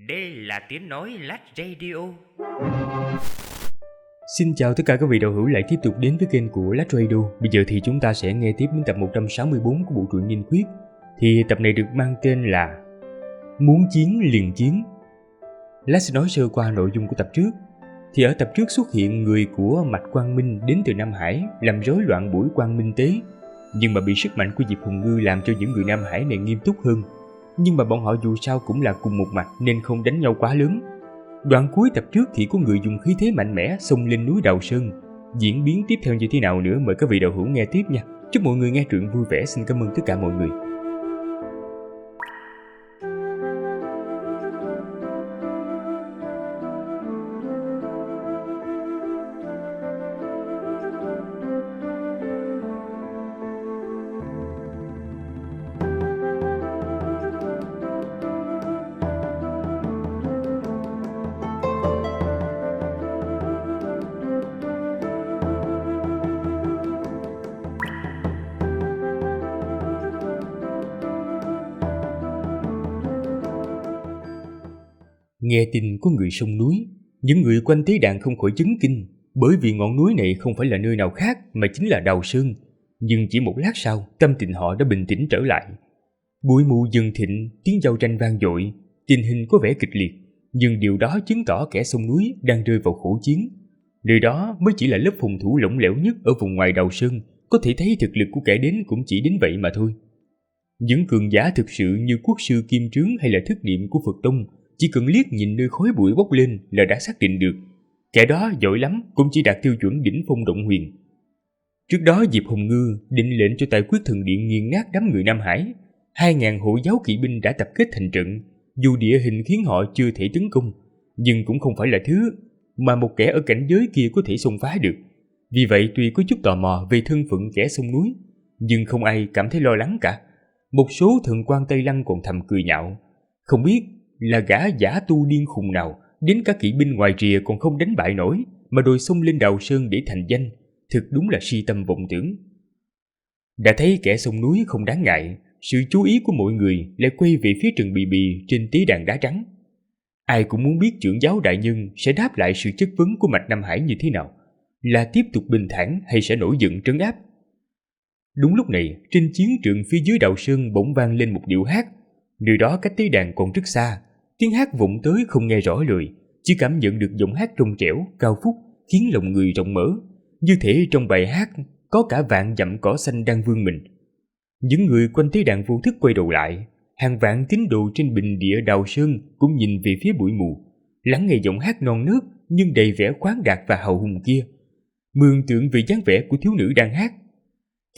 Đây là tiếng nói Lách Radio. Xin chào tất cả các vị đạo hữu lại tiếp tục đến với kênh của Lách Radio. Bây giờ thì chúng ta sẽ nghe tiếp đến tập 164 của bộ truyện Ninh Khuyết. Thì tập này được mang tên là Muốn chiến liền chiến. Lách sẽ nói sơ qua nội dung của tập trước. Thì ở tập trước xuất hiện người của Mạch Quang Minh đến từ Nam Hải làm rối loạn buổi Quang Minh tế, nhưng mà bị sức mạnh của Diệp Hồng Ngư làm cho những người Nam Hải này nghiêm túc hơn. Nhưng mà bọn họ dù sao cũng là cùng một mạch nên không đánh nhau quá lớn. Đoạn cuối tập trước thì có người dùng khí thế mạnh mẽ xông lên núi Đào Sơn. Diễn biến tiếp theo như thế nào nữa mời các vị đạo hữu nghe tiếp nha. Chúc mọi người nghe truyện vui vẻ. Xin cảm ơn tất cả mọi người. Nghe tin có người sông núi, những người quanh tế đàn không khỏi chấn kinh, bởi vì ngọn núi này không phải là nơi nào khác mà chính là Đào Sơn. Nhưng chỉ một lát sau, tâm tình họ đã bình tĩnh trở lại. Bụi mù dần thịnh, tiếng giao tranh vang dội, tình hình có vẻ kịch liệt, nhưng điều đó chứng tỏ kẻ sông núi đang rơi vào khổ chiến. Nơi đó mới chỉ là lớp phòng thủ lỏng lẻo nhất ở vùng ngoài Đào Sơn, có thể thấy thực lực của kẻ đến cũng chỉ đến vậy mà thôi. Những cường giả thực sự như quốc sư Kim Trướng hay là Thức Niệm của Phật Tông chỉ cần liếc nhìn nơi khói bụi bốc lên là đã xác định được kẻ đó giỏi lắm cũng chỉ đạt tiêu chuẩn đỉnh phong động huyền. Trước đó Diệp Hồng Ngư định lệnh cho Tài Quyết Thần Điện nghiền nát đám người Nam Hải. 2.000 hộ giáo kỵ binh đã tập kết thành trận. Dù địa hình khiến họ chưa thể tấn công, nhưng cũng không phải là thứ mà một kẻ ở cảnh giới kia có thể xông phá được. Vì vậy tuy có chút tò mò về thân phận kẻ sông núi, nhưng không ai cảm thấy lo lắng cả. Một số thần quan Tây Lăng còn thầm cười nhạo, không biết là gã giả tu điên khùng nào đến cả kỵ binh ngoài rìa còn không đánh bại nổi mà đòi xông lên Đào Sơn để thành danh, thực đúng là si tâm vọng tưởng. Đã thấy kẻ sông núi không đáng ngại, sự chú ý của mọi người lại quay về phía Trần Bì Bì trên tế đàn đá trắng. Ai cũng muốn biết trưởng giáo đại nhân sẽ đáp lại sự chất vấn của Mạch Nam Hải như thế nào, là tiếp tục bình thản hay sẽ nổi giận trấn áp. Đúng lúc này, trên chiến trường phía dưới Đào Sơn bỗng vang lên một điệu hát. Nơi đó cách tế đàn còn rất xa, tiếng hát vọng tới không nghe rõ lời, chỉ cảm nhận được giọng hát trong trẻo, cao phúc, khiến lòng người rộng mở. Như thể trong bài hát có cả vạn dặm cỏ xanh đang vươn mình. Những người quanh tế đàn vô thức quay đầu lại, hàng vạn tín đồ trên bình địa Đào Sơn cũng nhìn về phía bụi mù, lắng nghe giọng hát non nớt nhưng đầy vẻ khoáng đạt và hào hùng kia, mường tượng về dáng vẻ của thiếu nữ đang hát.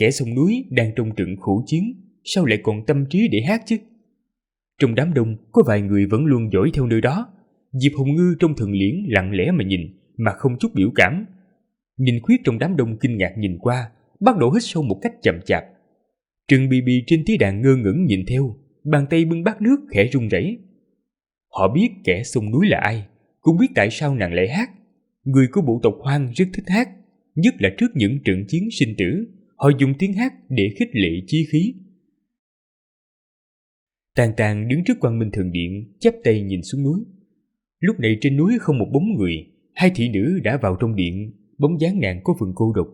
Kẻ sông núi đang trong trận khổ chiến, sao lại còn tâm trí để hát chứ? Trong đám đông có vài người vẫn luôn dõi theo nơi đó. Diệp Hồng Ngư trong thần liễn lặng lẽ mà nhìn, mà không chút biểu cảm. Ninh Khuyết trong đám đông kinh ngạc nhìn qua, bắt đầu hít sâu một cách chậm chạp. Trần Bì Bì trên tế đàn ngơ ngẩn nhìn theo, bàn tay bưng bát nước khẽ run rẩy. Họ biết kẻ sông núi là ai, cũng biết tại sao nàng lại hát. Người của bộ tộc Hoang rất thích hát, nhất là trước những trận chiến sinh tử, họ dùng tiếng hát để khích lệ chí khí. Tàn Tàn đứng trước Quang Minh Thần Điện, chắp tay nhìn xuống núi. Lúc này trên núi không một bóng người, hai thị nữ đã vào trong điện, bóng dáng nàng có phần cô độc.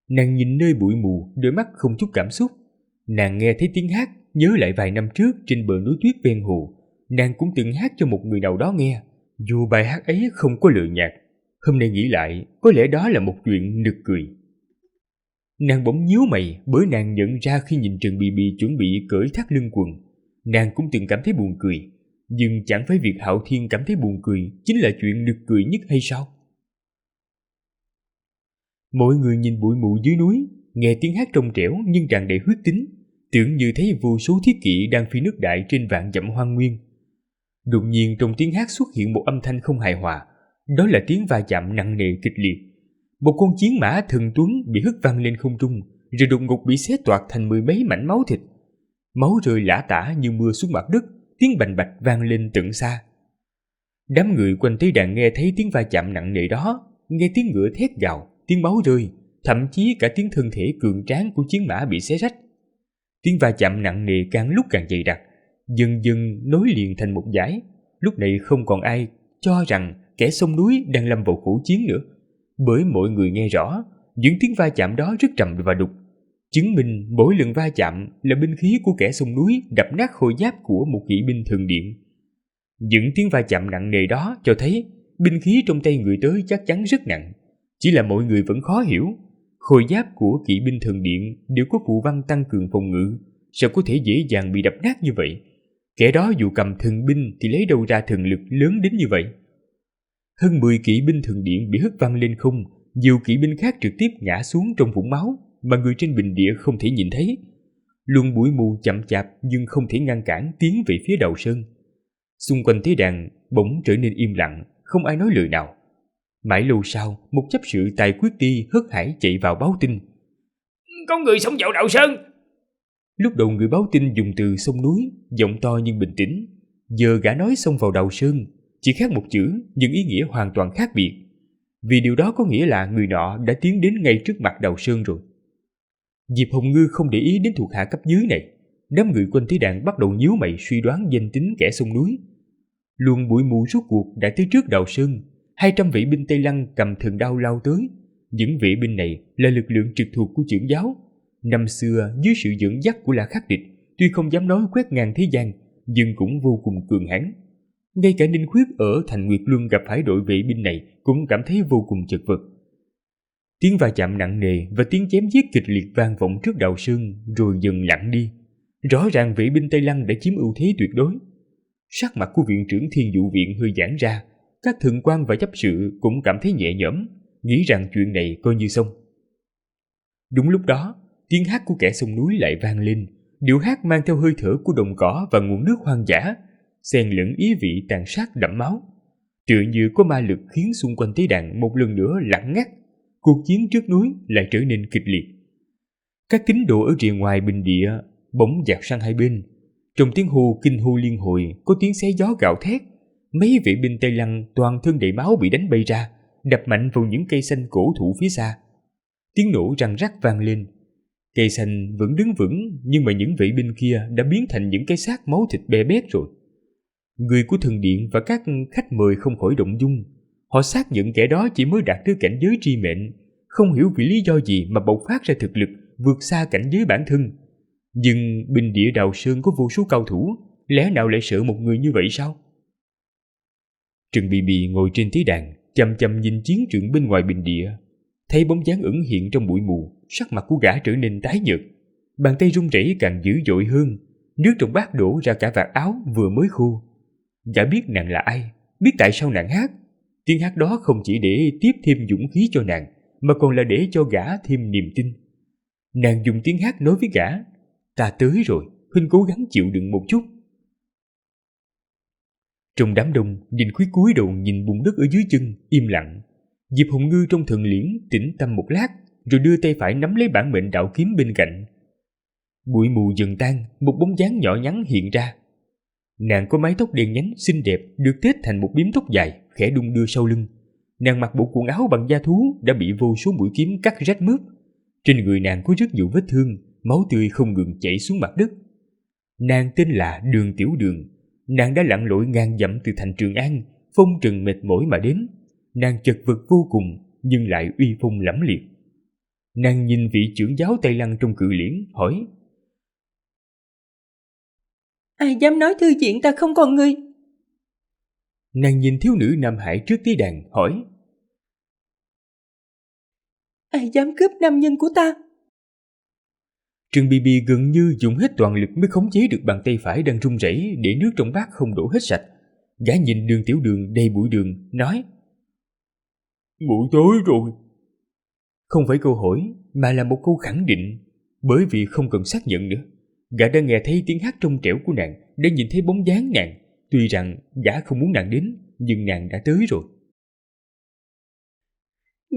Nàng nhìn nơi bụi mù, đôi mắt không chút cảm xúc. Nàng nghe thấy tiếng hát, nhớ lại vài năm trước trên bờ núi tuyết ven hồ, nàng cũng từng hát cho một người nào đó nghe, dù bài hát ấy không có lời nhạc. Hôm nay nghĩ lại, có lẽ đó là một chuyện nực cười. Nàng bỗng nhíu mày bởi nàng nhận ra khi nhìn Trần Bì Bì chuẩn bị cởi thắt lưng quần, nàng cũng từng cảm thấy buồn cười. Nhưng chẳng phải việc Hạo Thiên cảm thấy buồn cười chính là chuyện nực cười nhất hay sao? Mọi người nhìn bụi mù dưới núi, nghe tiếng hát trong trẻo nhưng tràn đầy huyết tính, tưởng như thấy vô số thiết kỵ đang phi nước đại trên vạn dặm hoang nguyên. Đột nhiên trong tiếng hát xuất hiện một âm thanh không hài hòa, đó là tiếng va chạm nặng nề kịch liệt. Một con chiến mã thần tuấn bị hất văng lên không trung, rồi đột ngột bị xé toạc thành mười mấy mảnh máu thịt. Máu rơi lả tả như mưa xuống mặt đất, tiếng bành bạch vang lên tận xa. Đám người quanh tế đàn nghe thấy tiếng va chạm nặng nề đó, nghe tiếng ngựa thét gào, tiếng máu rơi, thậm chí cả tiếng thân thể cường tráng của chiến mã bị xé rách. Tiếng va chạm nặng nề càng lúc càng dày đặc, dần dần nối liền thành một dải, lúc này không còn ai cho rằng kẻ xông núi đang lâm vào khổ chiến nữa, bởi mọi người nghe rõ những tiếng va chạm đó rất trầm và đục, chứng minh mỗi lần va chạm là binh khí của kẻ xông núi đập nát khôi giáp của một kỵ binh thần điện. Những tiếng va chạm nặng nề đó cho thấy binh khí trong tay người tới chắc chắn rất nặng, chỉ là mọi người vẫn khó hiểu. Khôi giáp của kỵ binh thần điện đều có phù văn tăng cường phòng ngự, sao có thể dễ dàng bị đập nát như vậy? Kẻ đó dù cầm thần binh thì lấy đâu ra thần lực lớn đến như vậy? Hơn 10 kỵ binh thần điện bị hất văng lên không, nhiều kỵ binh khác trực tiếp ngã xuống trong vũng máu mà người trên bình địa không thể nhìn thấy. Luồng bụi mù chậm chạp nhưng không thể ngăn cản tiến về phía đầu sơn. Xung quanh tế đàn bỗng trở nên im lặng, không ai nói lời nào. Mãi lâu sau, một chấp sự tài quyết ti hớt hải chạy vào báo tin. Có người xông vào đầu sơn. Lúc đầu người báo tin dùng từ sông núi, giọng to nhưng bình tĩnh. Giờ gã nói xông vào đầu sơn, chỉ khác một chữ nhưng ý nghĩa hoàn toàn khác biệt. Vì điều đó có nghĩa là người nọ đã tiến đến ngay trước mặt đầu sơn rồi. Diệp Hồng Ngư không để ý đến thuộc hạ cấp dưới này. Đám người quanh tế đàn bắt đầu nhíu mày suy đoán danh tính kẻ xông núi. Luồng bụi mù rốt cuộc đã tới trước đầu sơn. 200 vị binh Tây Lăng cầm thần đao lao tới. Những vị binh này là lực lượng trực thuộc của chưởng giáo. Năm xưa dưới sự dẫn dắt của La Khắc Địch, tuy không dám nói quét ngang thế gian, nhưng cũng vô cùng cường hãn. Ngay cả Ninh Khuyết ở Thành Nguyệt Luân gặp phải đội vệ binh này cũng cảm thấy vô cùng chật vật. Tiếng va chạm nặng nề và tiếng chém giết kịch liệt vang vọng trước đầu sơn rồi dần lặng đi. Rõ ràng vệ binh Tây Lăng đã chiếm ưu thế tuyệt đối. Sắc mặt của viện trưởng Thiên Dụ Viện hơi giãn ra. Các thượng quan và chấp sự cũng cảm thấy nhẹ nhõm, nghĩ rằng chuyện này coi như xong. Đúng lúc đó, tiếng hát của kẻ xông núi lại vang lên. Điệu hát mang theo hơi thở của đồng cỏ và nguồn nước hoang dã, xen lẫn ý vị tàn sát đẫm máu. Tựa như có ma lực khiến xung quanh tế đàn một lần nữa lặng ngắt. Cuộc chiến trước núi lại trở nên kịch liệt. Các tín đồ ở rìa ngoài bình địa bỗng dạt sang hai bên. Trong tiếng hô kinh hô liên hồi có tiếng xé gió gào thét. Mấy vệ binh Tây Lăng toàn thân đầy máu bị đánh bay ra, đập mạnh vào những cây xanh cổ thụ phía xa. Tiếng nổ răng rắc vang lên. Cây xanh vẫn đứng vững, nhưng mà những vệ binh kia đã biến thành những cái xác máu thịt be bét rồi. Người của thần điện và các khách mời không khỏi động dung. Họ xác nhận kẻ đó chỉ mới đạt tới cảnh giới tri mệnh, không hiểu vì lý do gì mà bộc phát ra thực lực vượt xa cảnh giới bản thân. Nhưng bình địa Đào Sơn có vô số cao thủ, lẽ nào lại sợ một người như vậy sao? Trần Bì Bì ngồi trên tế đàn, chằm chằm nhìn chiến trường bên ngoài bình địa. Thấy bóng dáng ẩn hiện trong bụi mù, sắc mặt của gã trở nên tái nhợt. Bàn tay run rẩy càng dữ dội hơn, nước trong bát đổ ra cả vạt áo vừa mới khô. Gã biết nàng là ai, biết tại sao nàng hát. Tiếng hát đó không chỉ để tiếp thêm dũng khí cho nàng, mà còn là để cho gã thêm niềm tin. Nàng dùng tiếng hát nói với gã, ta tới rồi, huynh cố gắng chịu đựng một chút. Trong đám đông, nhìn Khuyết cúi đầu nhìn bùn đất ở dưới chân, im lặng. Diệp Hồng Ngư trong thần liễn tĩnh tâm một lát, rồi đưa tay phải nắm lấy bản mệnh đạo kiếm bên cạnh. Bụi mù dần tan, một bóng dáng nhỏ nhắn hiện ra. Nàng có mái tóc đen nhánh xinh đẹp, được tết thành một bím tóc dài, khẽ đung đưa sau lưng. Nàng mặc bộ quần áo bằng da thú đã bị vô số mũi kiếm cắt rách mướp. Trên người nàng có rất nhiều vết thương, máu tươi không ngừng chảy xuống mặt đất. Nàng tên là Đường Tiểu Đường. Nàng đã lặn lội ngàn dặm từ thành Trường An, phong trần mệt mỏi mà đến. Nàng chật vật vô cùng, nhưng lại uy phong lẫm liệt. Nàng nhìn vị trưởng giáo Tây Lăng trong cự liễn, hỏi: ai dám nói thư viện ta không còn người? Nàng nhìn thiếu nữ Nam Hải trước tế đàn, hỏi: ai dám cướp nam nhân của ta? Trương Bì Bì gần như dùng hết toàn lực mới khống chế được bàn tay phải đang run rẩy để nước trong bát không đổ hết sạch. Gã nhìn Đường Tiểu Đường đầy bụi đường, nói: muội tới rồi. Không phải câu hỏi, mà là một câu khẳng định, bởi vì không cần xác nhận nữa. Gã đã nghe thấy tiếng hát trong trẻo của nàng, đã nhìn thấy bóng dáng nàng. Tuy rằng gã không muốn nàng đến, nhưng nàng đã tới rồi.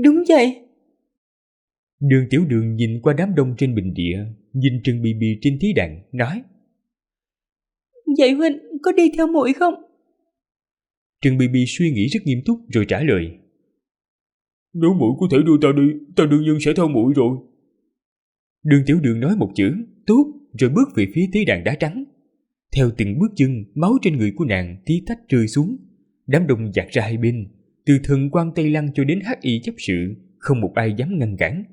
Đúng vậy. Đường Tiểu Đường nhìn qua đám đông trên bình địa, nhìn Trần Bì Bì trên thí đàn, nói: vậy huynh có đi theo muội không? Trần Bì Bì suy nghĩ rất nghiêm túc rồi trả lời: nếu muội có thể đưa ta đi, ta đương nhiên sẽ theo muội rồi. Đường Tiểu Đường nói một chữ tốt, rồi bước về phía tế đàn đá trắng. Theo từng bước chân, máu trên người của nàng tí tách rơi xuống. Đám đông dạt ra hai bên, từ thần quan Tây Lăng cho đến hắc y chấp sự, không một ai dám ngăn cản.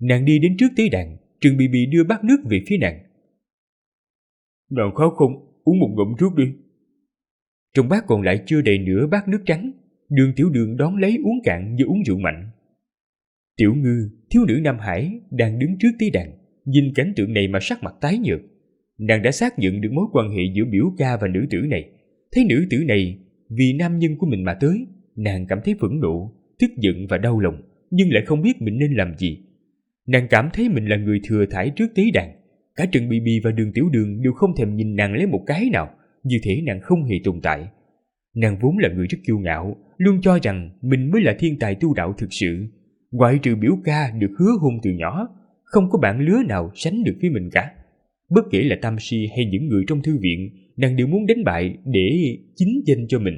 Nàng đi đến trước tế đàn, Trừng Bì Bì đưa bát nước về phía nàng. Nàng khát không? Uống một ngụm trước đi. Trong bát còn lại chưa đầy nửa bát nước trắng. Đường Tiểu Đường đón lấy uống cạn như uống rượu mạnh. Tiểu Ngư, thiếu nữ Nam Hải, đang đứng trước tế đàn, nhìn cảnh tượng này mà sắc mặt tái nhợt. Nàng đã xác nhận được mối quan hệ giữa biểu ca và nữ tử này. Thấy nữ tử này vì nam nhân của mình mà tới, nàng cảm thấy phẫn nộ, tức giận và đau lòng, nhưng lại không biết mình nên làm gì. Nàng cảm thấy mình là người thừa thãi trước tế đàn. Cả Trần Bì Bì và Đường Tiểu Đường đều không thèm nhìn nàng lấy một cái nào, như thể nàng không hề tồn tại. Nàng vốn là người rất kiêu ngạo, luôn cho rằng mình mới là thiên tài tu đạo thực sự. Ngoại trừ biểu ca được hứa hôn từ nhỏ, không có bạn lứa nào sánh được với mình cả. Bất kể là Tam Si hay những người trong thư viện, nàng đều muốn đánh bại để chính danh cho mình.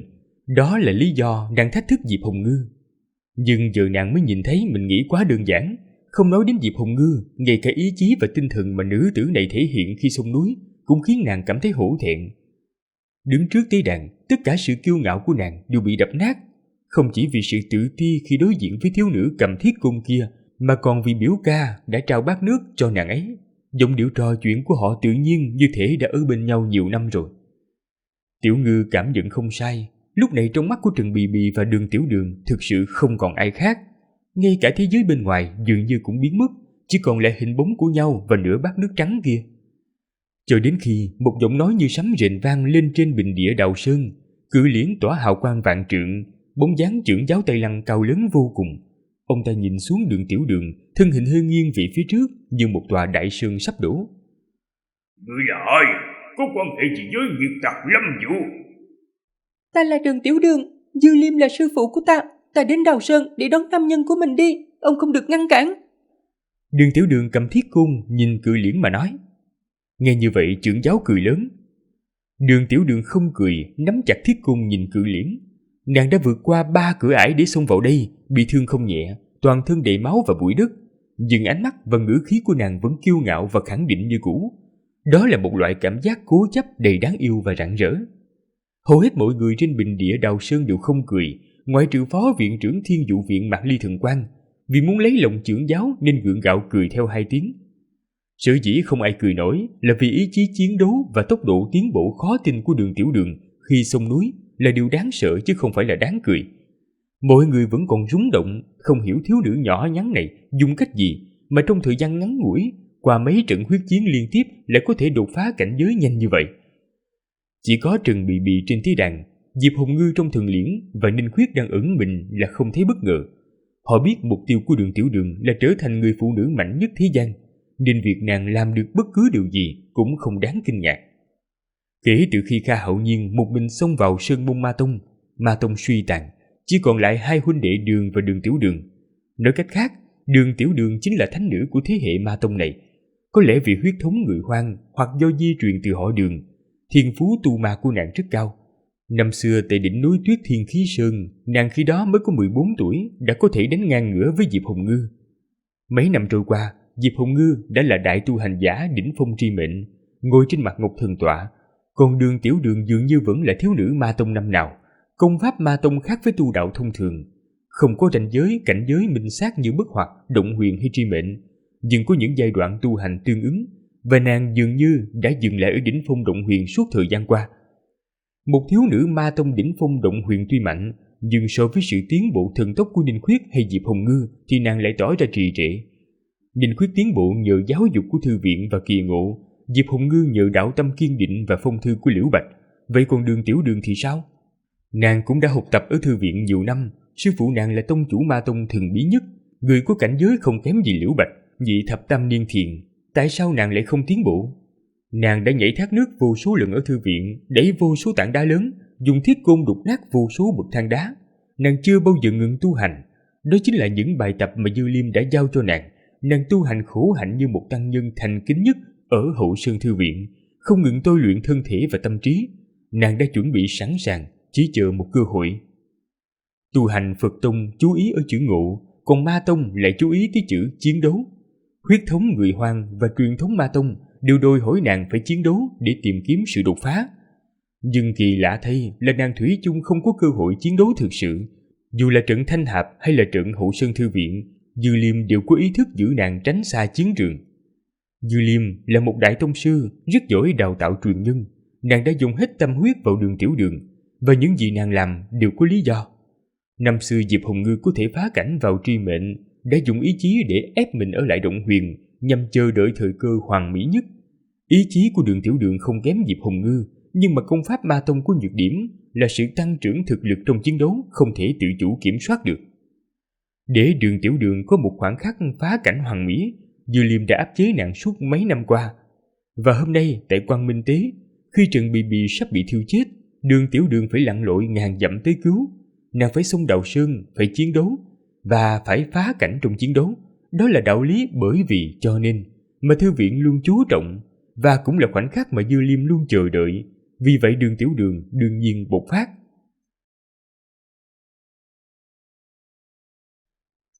Đó là lý do nàng thách thức Diệp Hồng Ngư. Nhưng giờ nàng mới nhìn thấy mình nghĩ quá đơn giản. Không nói đến Diệp Hồng Ngư, ngay cả ý chí và tinh thần mà nữ tử này thể hiện khi xông núi cũng khiến nàng cảm thấy hổ thẹn. Đứng trước tế đàn, tất cả sự kiêu ngạo của nàng đều bị đập nát. Không chỉ vì sự tự ti khi đối diện với thiếu nữ cầm thiết côn kia, mà còn vì biểu ca đã trao bát nước cho nàng ấy. Giọng điệu trò chuyện của họ tự nhiên như thể đã ở bên nhau nhiều năm rồi. Tiểu Ngư cảm nhận không sai. Lúc này trong mắt của Trần Bì Bì và Đường Tiểu Đường thực sự không còn ai khác. Ngay cả thế giới bên ngoài dường như cũng biến mất, chỉ còn lại hình bóng của nhau và nửa bát nước trắng kia. Cho đến khi một giọng nói như sấm rền vang lên trên bình địa Đào Sơn, cự liễn tỏa hào quang vạn trượng, bóng dáng trưởng giáo Tây Lăng cao lớn vô cùng. Ông ta nhìn xuống Đường Tiểu Đường, thân hình hơi nghiêng về phía trước như một tòa đại sơn sắp đổ. Ngươi là ai? Có quan hệ gì với nghiệp tặc Lâm Vũ? Ta là Đường Tiểu Đường, Dư Liêm là sư phụ của ta. Ta đến Đào Sơn để đón nam nhân của mình đi, ông không được ngăn cản. Đường Tiểu Đường cầm thiết côn nhìn cự liễn mà nói. Nghe như vậy trưởng giáo cười lớn. Đường Tiểu Đường không cười, nắm chặt thiết côn nhìn cự liễn. Nàng đã vượt qua 3 cửa ải để xông vào đây, bị thương không nhẹ, toàn thân đầy máu và bụi đất. Nhưng ánh mắt và ngữ khí của nàng vẫn kiêu ngạo và khẳng định như cũ. Đó là một loại cảm giác cố chấp đầy đáng yêu và rạng rỡ. Hầu hết mọi người trên bình địa Đào Sơn đều không cười, ngoại trừ phó viện trưởng Thiên Dụ viện Mạc Ly Thần Quang, vì muốn lấy lòng trưởng giáo nên gượng gạo cười theo 2 tiếng. Sở dĩ không ai cười nổi là vì ý chí chiến đấu và tốc độ tiến bộ khó tin của Đường Tiểu Đường khi xông núi là điều đáng sợ chứ không phải là đáng cười. Mọi người vẫn còn rúng động, không hiểu thiếu nữ nhỏ nhắn này dùng cách gì mà trong thời gian ngắn ngủi, qua mấy trận huyết chiến liên tiếp lại có thể đột phá cảnh giới nhanh như vậy. Chỉ có Trần Bì Bì trên tế đàn, Diệp Hồng Ngư trong Thần Liễn và Ninh Khuyết đang ẩn mình là không thấy bất ngờ. Họ biết mục tiêu của Đường Tiểu Đường là trở thành người phụ nữ mạnh nhất thế gian, nên việc nàng làm được bất cứ điều gì cũng không đáng kinh ngạc. Kể từ khi Kha Hạo Nhiên một mình xông vào Sơn Môn Ma Tông suy tàn, chỉ còn lại 2 huynh đệ Đường và Đường Tiểu Đường. Nói cách khác, Đường Tiểu Đường chính là thánh nữ của thế hệ Ma Tông này. Có lẽ vì huyết thống người Hoang hoặc do di truyền từ họ Đường, thiên phú tu ma của nàng rất cao. Năm xưa tại đỉnh núi Tuyết Thiên Khí Sơn, nàng khi đó mới có 14 tuổi đã có thể đánh ngang ngửa với Diệp Hồng Ngư. Mấy năm trôi qua, Diệp Hồng Ngư đã là đại tu hành giả đỉnh phong tri mệnh, ngồi trên mặt ngọc thần tọa. Còn Đường Tiểu Đường dường như vẫn là thiếu nữ Ma Tông năm nào. Công pháp Ma Tông khác với tu đạo thông thường, không có ranh giới cảnh giới minh xác như bất hoặc, động huyền hay tri mệnh, nhưng có những giai đoạn tu hành tương ứng, và nàng dường như đã dừng lại ở đỉnh phong động huyền suốt thời gian qua. Một thiếu nữ Ma Tông đỉnh phong động huyền tuy mạnh, nhưng so với sự tiến bộ thần tốc của Ninh Khuyết hay Diệp Hồng Ngư thì nàng lại tỏ ra trì trệ. Ninh Khuyết tiến bộ nhờ giáo dục của thư viện và kỳ ngộ, Diệp Hồng Ngư nhờ đạo tâm kiên định và phong thư của Liễu Bạch. Vậy còn Đường Tiểu Đường thì sao? Nàng cũng đã học tập ở thư viện nhiều năm, sư phụ nàng là tông chủ Ma Tông thần bí nhất, người có cảnh giới không kém gì Liễu Bạch, nhị thập tam niên thiền. Tại sao nàng lại không tiến bộ? Nàng đã nhảy thác nước vô số lần ở thư viện, đẩy vô số tảng đá lớn, dùng thiết côn đục nát vô số bậc thang đá. Nàng chưa bao giờ ngừng tu hành. Đó chính là những bài tập mà Dư Liêm đã giao cho nàng. Nàng tu hành khổ hạnh như một tăng nhân thành kính nhất ở Hậu Sơn thư viện, không ngừng tôi luyện thân thể và tâm trí. Nàng đã chuẩn bị sẵn sàng, chỉ chờ một cơ hội. Tu hành Phật Tông chú ý ở chữ ngộ, còn Ma Tông lại chú ý tới chữ chiến đấu. Huyết thống người Hoang và truyền thống Ma Tông đều đòi hỏi nàng phải chiến đấu để tìm kiếm sự đột phá. Nhưng kỳ lạ thay là nàng thủy chung không có cơ hội chiến đấu thực sự. Dù là trận Thanh Hạp hay là trận Hậu Sơn Thư Viện, Dư Liêm đều có ý thức giữ nàng tránh xa chiến trường. Dư Liêm là một đại tông sư rất giỏi đào tạo truyền nhân. Nàng đã dùng hết tâm huyết vào Đường Tiểu Đường, và những gì nàng làm đều có lý do. Năm xưa Diệp Hồng Ngư có thể phá cảnh vào truy mệnh, đã dùng ý chí để ép mình ở lại Động Huyền nhằm chờ đợi thời cơ hoàn mỹ nhất. Ý chí của Đường Tiểu Đường không kém Diệp Hồng Ngư, nhưng mà công pháp Ma Tông có nhược điểm là sự tăng trưởng thực lực trong chiến đấu không thể tự chủ kiểm soát được. Để Đường Tiểu Đường có một khoảnh khắc phá cảnh hoàn mỹ, Dư Liêm đã áp chế nàng suốt mấy năm qua. Và hôm nay tại Quang Minh Tế, khi Trần Bì sắp bị thiêu chết, Đường Tiểu Đường phải lặn lội ngàn dặm tới cứu. Nàng phải xông Đào Sơn, phải chiến đấu và phải phá cảnh trong chiến đấu. Đó là đạo lý bởi vì cho nên mà thư viện luôn chú trọng, và cũng là khoảnh khắc mà Dư Liêm luôn chờ đợi. Vì vậy Đường Tiểu Đường đương nhiên bộc phát.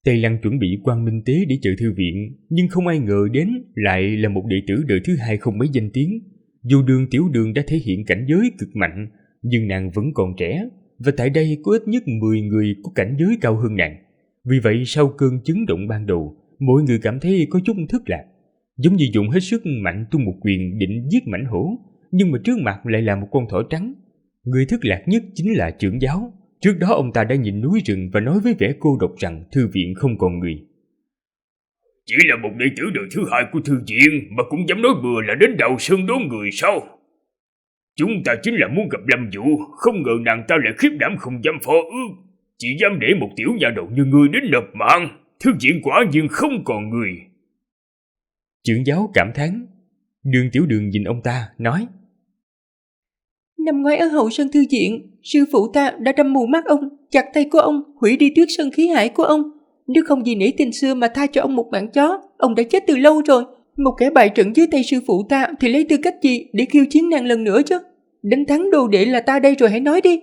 Tây Lăng chuẩn bị Quang Minh Tế để chờ thư viện, nhưng không ai ngờ đến lại là một đệ tử đời thứ hai không mấy danh tiếng. Dù Đường Tiểu Đường đã thể hiện cảnh giới cực mạnh, nhưng nàng vẫn còn trẻ, và tại đây có ít nhất 10 người có cảnh giới cao hơn nàng. Vì vậy sau cơn chấn động ban đầu, mỗi người cảm thấy có chút thất lạc, giống như dùng hết sức mạnh tung một quyền định giết mãnh hổ, nhưng mà trước mặt lại là một con thỏ trắng. Người thất lạc nhất chính là trưởng giáo. Trước đó ông ta đã nhìn núi rừng và nói với vẻ cô độc rằng thư viện không còn người. Chỉ là một đệ tử đời thứ hai của thư viện mà cũng dám nói bừa là đến Đào Sơn đón người sao? Chúng ta chính là muốn gặp Lâm Vũ, không ngờ nàng ta lại khiếp đảm không dám phó ước, chỉ dám để một tiểu nha đầu như ngươi đến nộp mạng. Thư viện quả nhiên không còn người. Trưởng giáo cảm thán. Đường Tiểu Đường nhìn ông ta nói: Năm ngoái ở Hậu Sơn Thư Viện, sư phụ ta đã đâm mù mắt ông, chặt tay của ông, hủy đi tuyết sơn khí hải của ông. Nếu không vì nể tình xưa mà tha cho ông một mạng chó, ông đã chết từ lâu rồi. Một kẻ bại trận dưới tay sư phụ ta thì lấy tư cách gì để khiêu chiến nàng lần nữa chứ? Đánh thắng đồ đệ là ta đây rồi, hãy nói đi.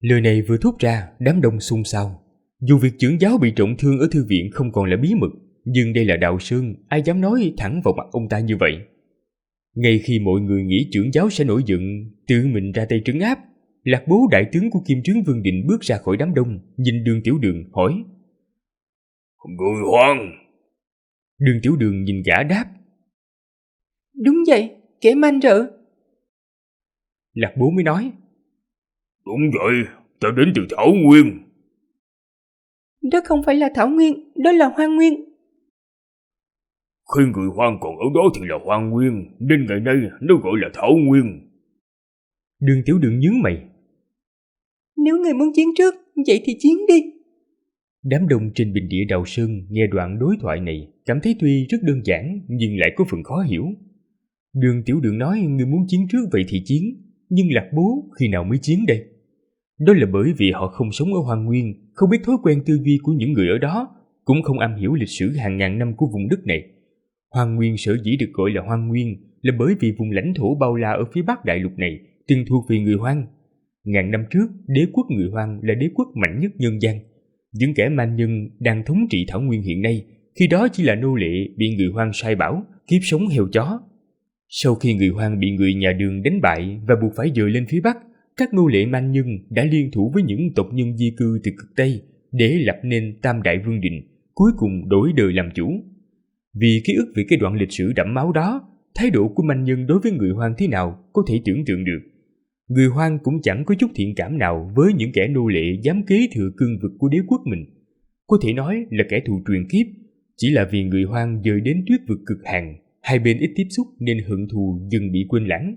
Lời này vừa thốt ra, đám đông xôn xao. Dù việc trưởng giáo bị trọng thương ở thư viện không còn là bí mật, nhưng đây là Đào Sơn, ai dám nói thẳng vào mặt ông ta như vậy? Ngay khi mọi người nghĩ trưởng giáo sẽ nổi giận, tự mình ra tay trấn áp, Lạc Bố đại tướng của Kim Trướng Vương Định bước ra khỏi đám đông, nhìn Đường Tiểu Đường hỏi: Người Hoang? Đường Tiểu Đường nhìn gã đáp: Đúng vậy, kẻ man rợ. Lạc Bố mới nói: Đúng vậy, ta đến từ Thảo Nguyên. Đó không phải là Thảo Nguyên, đó là Hoang Nguyên. Khi người Hoang còn ở đó thì là Hoang Nguyên, nên ngày nay nó gọi là Thảo Nguyên. Đường Tiểu Đường nhướng mày: Nếu người muốn chiến trước, vậy thì chiến đi. Đám đông trên bình địa Đào Sơn nghe đoạn đối thoại này, cảm thấy tuy rất đơn giản nhưng lại có phần khó hiểu. Đường Tiểu Đường nói người muốn chiến trước vậy thì chiến, nhưng Lạc Bố khi nào mới chiến đây? Đó là bởi vì họ không sống ở Hoang Nguyên, không biết thói quen tư duy của những người ở đó, cũng không am hiểu lịch sử hàng ngàn năm của vùng đất này. Hoang Nguyên sở dĩ được gọi là Hoang Nguyên là bởi vì vùng lãnh thổ bao la ở phía bắc đại lục này từng thuộc về người Hoang. Ngàn năm trước, đế quốc người Hoang là đế quốc mạnh nhất nhân gian. Những kẻ man nhân đang thống trị Thảo Nguyên hiện nay, khi đó chỉ là nô lệ bị người Hoang sai bảo, kiếp sống heo chó. Sau khi người Hoang bị người nhà Đường đánh bại và buộc phải dời lên phía bắc, các nô lệ man nhân đã liên thủ với những tộc nhân di cư từ cực Tây để lập nên Tam Đại Vương Định, cuối cùng đổi đời làm chủ. Vì ký ức về cái đoạn lịch sử đẫm máu đó, thái độ của man nhân đối với người Hoang thế nào có thể tưởng tượng được. Người Hoang cũng chẳng có chút thiện cảm nào với những kẻ nô lệ dám kế thừa cương vực của đế quốc mình. Có thể nói là kẻ thù truyền kiếp, chỉ là vì người Hoang dời đến tuyết vực cực hàn, hai bên ít tiếp xúc nên hận thù dần bị quên lãng.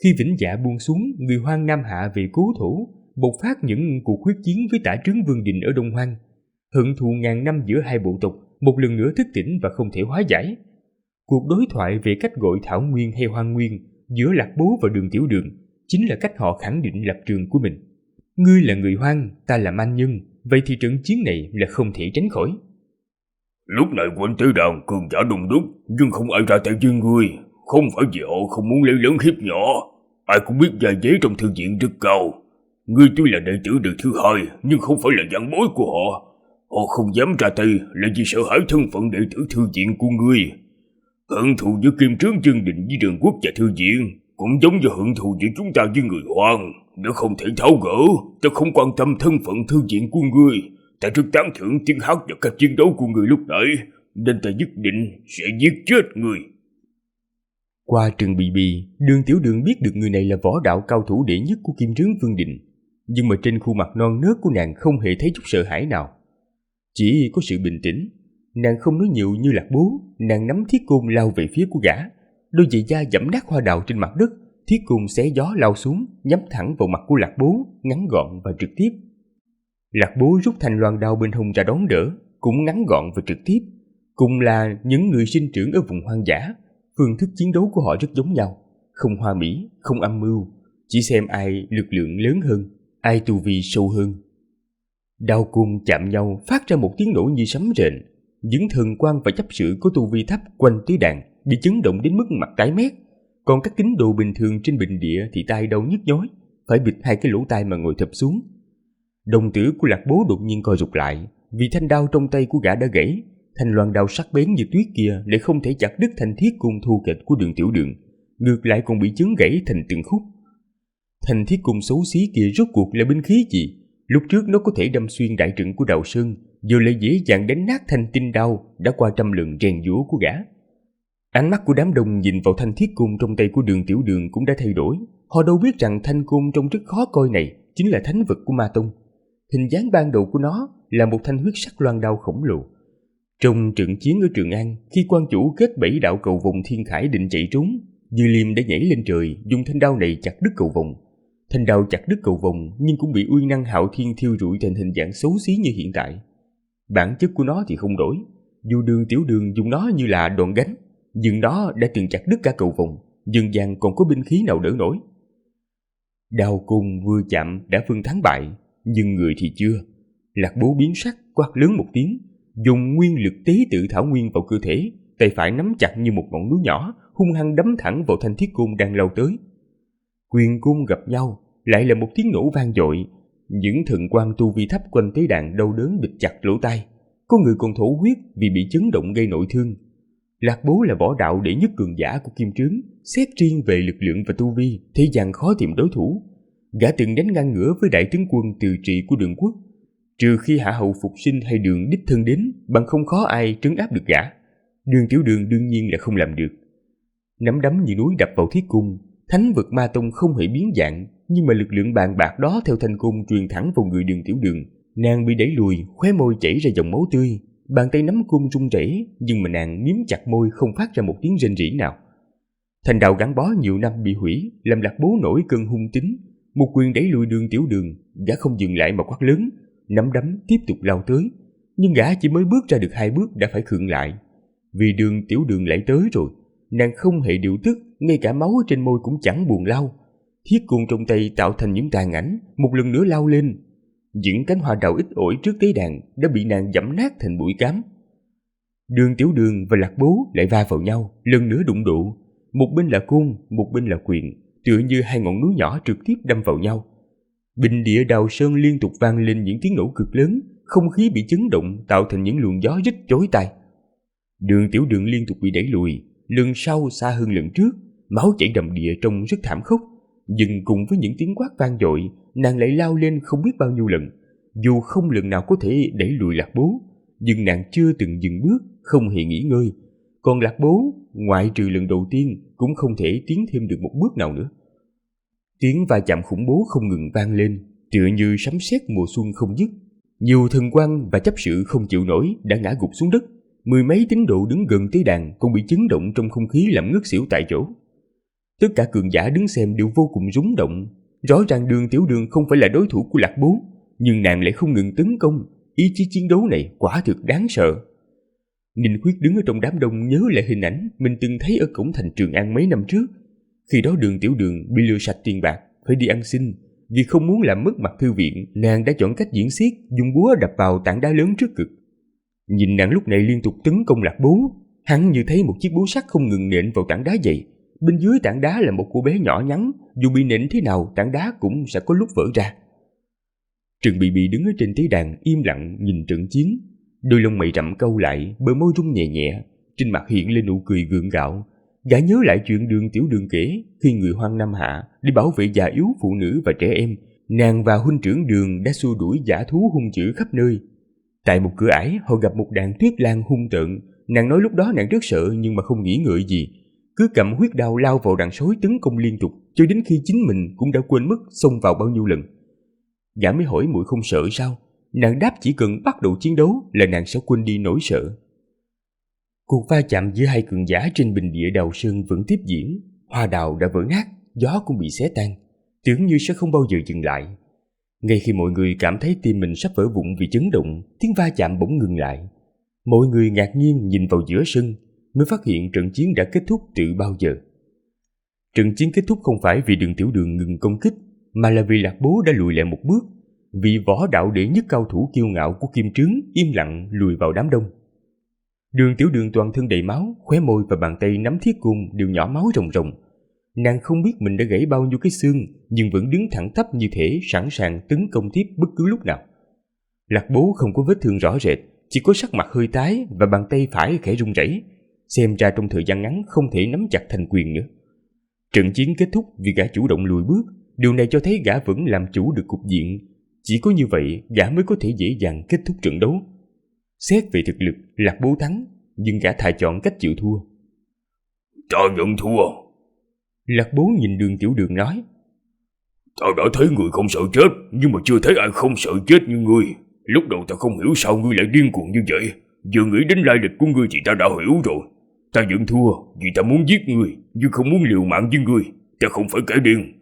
Khi Vĩnh Dạ buông xuống, người Hoang Nam Hạ về cố thổ, bộc phát những cuộc huyết chiến với Tả Trướng Vương Định ở Đông Hoang. Hận thù ngàn năm giữa hai bộ tộc một lần nữa thức tỉnh và không thể hóa giải. Cuộc đối thoại về cách gọi Thảo Nguyên hay Hoang Nguyên giữa Lạc Bố và Đường Tiểu Đường chính là cách họ khẳng định lập trường của mình. Ngươi là người Hoang, ta là man nhân, vậy thì trận chiến này là không thể tránh khỏi. Lúc này quanh tế đàn cường giả đông đúc, nhưng không ai ra tay với ngươi. Không phải vì họ không muốn lấy lớn hiếp nhỏ, ai cũng biết gia giấy trong thư viện rất cao. Ngươi tuy là đệ tử đời thứ hai, nhưng không phải là văn bối của họ. Họ không dám ra tay là vì sợ hãi thân phận đệ tử thư viện của ngươi. Hận thù giữa Kim Trướng Dương Định với Đường Quốc và thư viện cũng giống như hận thù giữa chúng ta với người Hoàng. Nếu không thể tháo gỡ, ta không quan tâm thân phận thư viện của ngươi. Ta rất tán thưởng tiếng hát và cách chiến đấu của ngươi lúc nãy, nên ta nhất định sẽ giết chết ngươi. Qua Trừng Bì Bì, Đường Tiểu Đường biết được người này là võ đạo cao thủ đệ nhất của Kim Trướng Vương Định, nhưng mà trên khuôn mặt non nớt của nàng không hề thấy chút sợ hãi nào. Chỉ có sự bình tĩnh. Nàng không nói nhiều như Lạc Bố, nàng nắm thiết côn lao về phía của gã. Đôi giày da giẫm nát hoa đào trên mặt đất, thiết côn xé gió lao xuống, nhắm thẳng vào mặt của Lạc Bố, ngắn gọn và trực tiếp. Lạc Bố rút thanh loan đao bên hông ra đón đỡ, cũng ngắn gọn và trực tiếp. Cùng là những người sinh trưởng ở vùng hoang dã, phương thức chiến đấu của họ rất giống nhau, không hoa mỹ, không âm mưu, chỉ xem ai lực lượng lớn hơn, ai tu vi sâu hơn. Đao côn chạm nhau phát ra một tiếng nổ như sấm rền. Những thần quan và chấp sự có tu vi thấp quanh tứ đàn bị chấn động đến mức mặt tái mét, còn các tín đồ bình thường trên bình địa thì tai đau nhức nhói, phải bịt hai cái lỗ tai mà ngồi thụp xuống. Đồng tử của Lạc Bố đột nhiên co rụt lại, vì thanh đao trong tay của gã đã gãy. Thanh loan đao sắc bén như tuyết kia lại không thể chặt đứt thanh thiết côn thô kệch của Đường Tiểu Đường, ngược lại còn bị chấn gãy thành từng khúc. Thanh thiết côn xấu xí kia rốt cuộc là binh khí gì? Lúc trước nó có thể đâm xuyên đại trận của Đạo Sơn, giờ lại dễ dàng đánh nát thanh tinh đao đã qua trăm lần rèn giũa của gã. Ánh mắt của đám đông nhìn vào thanh thiết côn trong tay của Đường Tiểu Đường cũng đã thay đổi. Họ đâu biết rằng thanh côn trông rất khó coi này chính là thánh vật của Ma Tông. Hình dáng ban đầu của nó là một thanh huyết sắc loan đao khổng lồ. Trong trận chiến ở Trường An, khi quan chủ kết 7 đạo cầu vồng thiên khải định chạy trốn, Dư Liêm đã nhảy lên trời dùng thanh đao này chặt đứt cầu vồng. Thanh đao chặt đứt cầu vồng nhưng cũng bị uy năng hạo thiên thiêu rụi thành hình dạng xấu xí như hiện tại. Bản chất của nó thì không đổi, dù Đường Tiểu Đường dùng nó như là đòn gánh, nhưng nó đã từng chặt đứt cả cầu vồng, dần dần còn có binh khí nào đỡ nổi. Đao côn vừa chạm đã phân thắng bại, nhưng người thì chưa. Lạc Bố biến sắc, quát lớn một tiếng, dùng nguyên lực tế tự thảo nguyên vào cơ thể, tay phải nắm chặt như một ngọn núi nhỏ, hung hăng đấm thẳng vào thanh thiết côn đang lao tới. Quyền côn gặp nhau, lại là một tiếng nổ vang dội. Những thần quan tu vi thấp quanh tế đàn đau đớn bịt chặt lỗ tai, có người còn thổ huyết vì bị chấn động gây nội thương. Lạc Bố là võ đạo đệ nhất cường giả của Kim Trướng, xét riêng về lực lượng và tu vi, thế gian khó tìm đối thủ. Gã từng đánh ngang ngửa với đại tướng quân từ trị của Đường Quốc, trừ khi Hạ Hậu phục sinh hay Đường đích thân đến, bằng không khó ai trấn áp được gã. Đường Tiểu Đường đương nhiên là không làm được. Nắm đấm như núi đập vào thiết cung, thánh vực Ma Tông không hề biến dạng, nhưng mà lực lượng bàn bạc đó theo thanh cung truyền thẳng vào người Đường Tiểu Đường. Nàng bị đẩy lùi, khóe môi chảy ra dòng máu tươi, bàn tay nắm cung run rẩy, nhưng mà nàng miếm chặt môi không phát ra một tiếng rên rỉ nào. Thành đạo gắn bó nhiều năm bị hủy, làm Lạc Bố nổi cơn hung tính. Một quyền đẩy lùi Đường Tiểu Đường, gã không dừng lại mà quát lớn, nắm đấm tiếp tục lao tới. Nhưng gã chỉ mới bước ra được 2 bước đã phải khựng lại, vì Đường Tiểu Đường lại tới rồi. Nàng không hề điều tức, ngay cả máu trên môi cũng chẳng buồn lau. Thiết côn trong tay tạo thành những tàn ảnh, một lần nữa lao lên. Những cánh hoa đào ít ỏi trước tế đàn đã bị nàng giẫm nát thành bụi cám. Đường Tiểu Đường và Lạc Bố lại va vào nhau, lần nữa đụng độ. Một bên là côn, một bên là quyền, tựa như 2 ngọn núi nhỏ trực tiếp đâm vào nhau. Bình địa Đào Sơn liên tục vang lên những tiếng nổ cực lớn, không khí bị chấn động tạo thành những luồng gió rít chói tai. Đường Tiểu Đường liên tục bị đẩy lùi, lần sau xa hơn lần trước, máu chảy đầm đìa trông rất thảm khốc. Nhưng cùng với những tiếng quát vang dội, nàng lại lao lên không biết bao nhiêu lần. Dù không lần nào có thể đẩy lùi Lạc Bố, nhưng nàng chưa từng dừng bước, không hề nghỉ ngơi. Còn Lạc Bố, ngoại trừ lần đầu tiên, cũng không thể tiến thêm được một bước nào nữa. Tiếng va chạm khủng bố không ngừng vang lên, tựa như sấm sét mùa xuân không dứt. Nhiều thần quan và chấp sự không chịu nổi đã ngã gục xuống đất. 10 mấy tín đồ đứng gần tế đàn cũng bị chấn động trong không khí làm ngất xỉu tại chỗ. Tất cả cường giả đứng xem đều vô cùng rúng động. Rõ ràng Đường Tiểu Đường không phải là đối thủ của Lạc Bố, nhưng nàng lại không ngừng tấn công. Ý chí chiến đấu này quả thực đáng sợ. Ninh Khuyết đứng ở trong đám đông nhớ lại hình ảnh mình từng thấy ở cổng thành Trường An mấy năm trước. Khi đó Đường Tiểu Đường bị lừa sạch tiền bạc, phải đi ăn xin. Vì không muốn làm mất mặt thư viện, nàng đã chọn cách diễn xiết, dùng búa đập vào tảng đá lớn trước cực. Nhìn nàng lúc này liên tục tấn công Lạc Bố, hắn như thấy một chiếc búa sắt không ngừng nện vào tảng đá vậy. Bên dưới tảng đá là một cô bé nhỏ nhắn, dù bị nện thế nào tảng đá cũng sẽ có lúc vỡ ra. Trần Bì Bì đứng ở trên tế đàn im lặng nhìn trận chiến, đôi lông mày rậm cau lại, bờ môi rung nhẹ nhẹ, trên mặt hiện lên nụ cười gượng gạo. Gã nhớ lại chuyện Đường Tiểu Đường kể khi người Hoang Nam Hạ để bảo vệ già yếu, phụ nữ và trẻ em, nàng và huynh trưởng Đường đã xua đuổi dã thú hung dữ khắp nơi. Tại một cửa ải, họ gặp một đàn tuyết lang hung tợn. Nàng nói lúc đó nàng rất sợ nhưng mà không nghĩ ngợi gì, cứ cầm huyết đao lao vào đàn sói tấn công liên tục cho đến khi chính mình cũng đã quên mất xông vào bao nhiêu lần. Gã mới hỏi muội không sợ sao? Nàng đáp chỉ cần bắt đầu chiến đấu là nàng sẽ quên đi nỗi sợ. Cuộc va chạm giữa hai cường giả trên bình địa Đào Sơn vẫn tiếp diễn. Hoa đào đã vỡ nát, gió cũng bị xé tan, tưởng như sẽ không bao giờ dừng lại. Ngay khi mọi người cảm thấy tim mình sắp vỡ vụn vì chấn động, tiếng va chạm bỗng ngừng lại. Mọi người ngạc nhiên nhìn vào giữa sân, mới phát hiện trận chiến đã kết thúc từ bao giờ. Trận chiến kết thúc không phải vì Đường Tiểu Đường ngừng công kích, mà là vì Lạc Bố đã lùi lại một bước. Vị võ đạo đệ nhất cao thủ kiêu ngạo của Kim Trướng im lặng lùi vào đám đông. Đường Tiểu Đường toàn thân đầy máu, khóe môi và bàn tay nắm thiết côn đều nhỏ máu ròng ròng. Nàng không biết mình đã gãy bao nhiêu cái xương, nhưng vẫn đứng thẳng tắp như thể sẵn sàng tấn công tiếp bất cứ lúc nào. Lạc Bố không có vết thương rõ rệt, chỉ có sắc mặt hơi tái và bàn tay phải khẽ run rẩy, xem ra trong thời gian ngắn không thể nắm chặt thành quyền nữa. Trận chiến kết thúc vì gã chủ động lùi bước, điều này cho thấy gã vẫn làm chủ được cục diện. Chỉ có như vậy gã mới có thể dễ dàng kết thúc trận đấu. Xét về thực lực, Lạc Bố thắng, nhưng gã thà chọn cách chịu thua. Ta nhận thua. Lạc Bố nhìn Đường Tiểu Đường nói. Ta đã thấy người không sợ chết, nhưng mà chưa thấy ai không sợ chết như ngươi. Lúc đầu ta không hiểu sao ngươi lại điên cuồng như vậy. Vừa nghĩ đến lai lịch của ngươi thì ta đã hiểu rồi. Ta nhận thua vì ta muốn giết ngươi, nhưng không muốn liều mạng với ngươi. Ta không phải kẻ điên.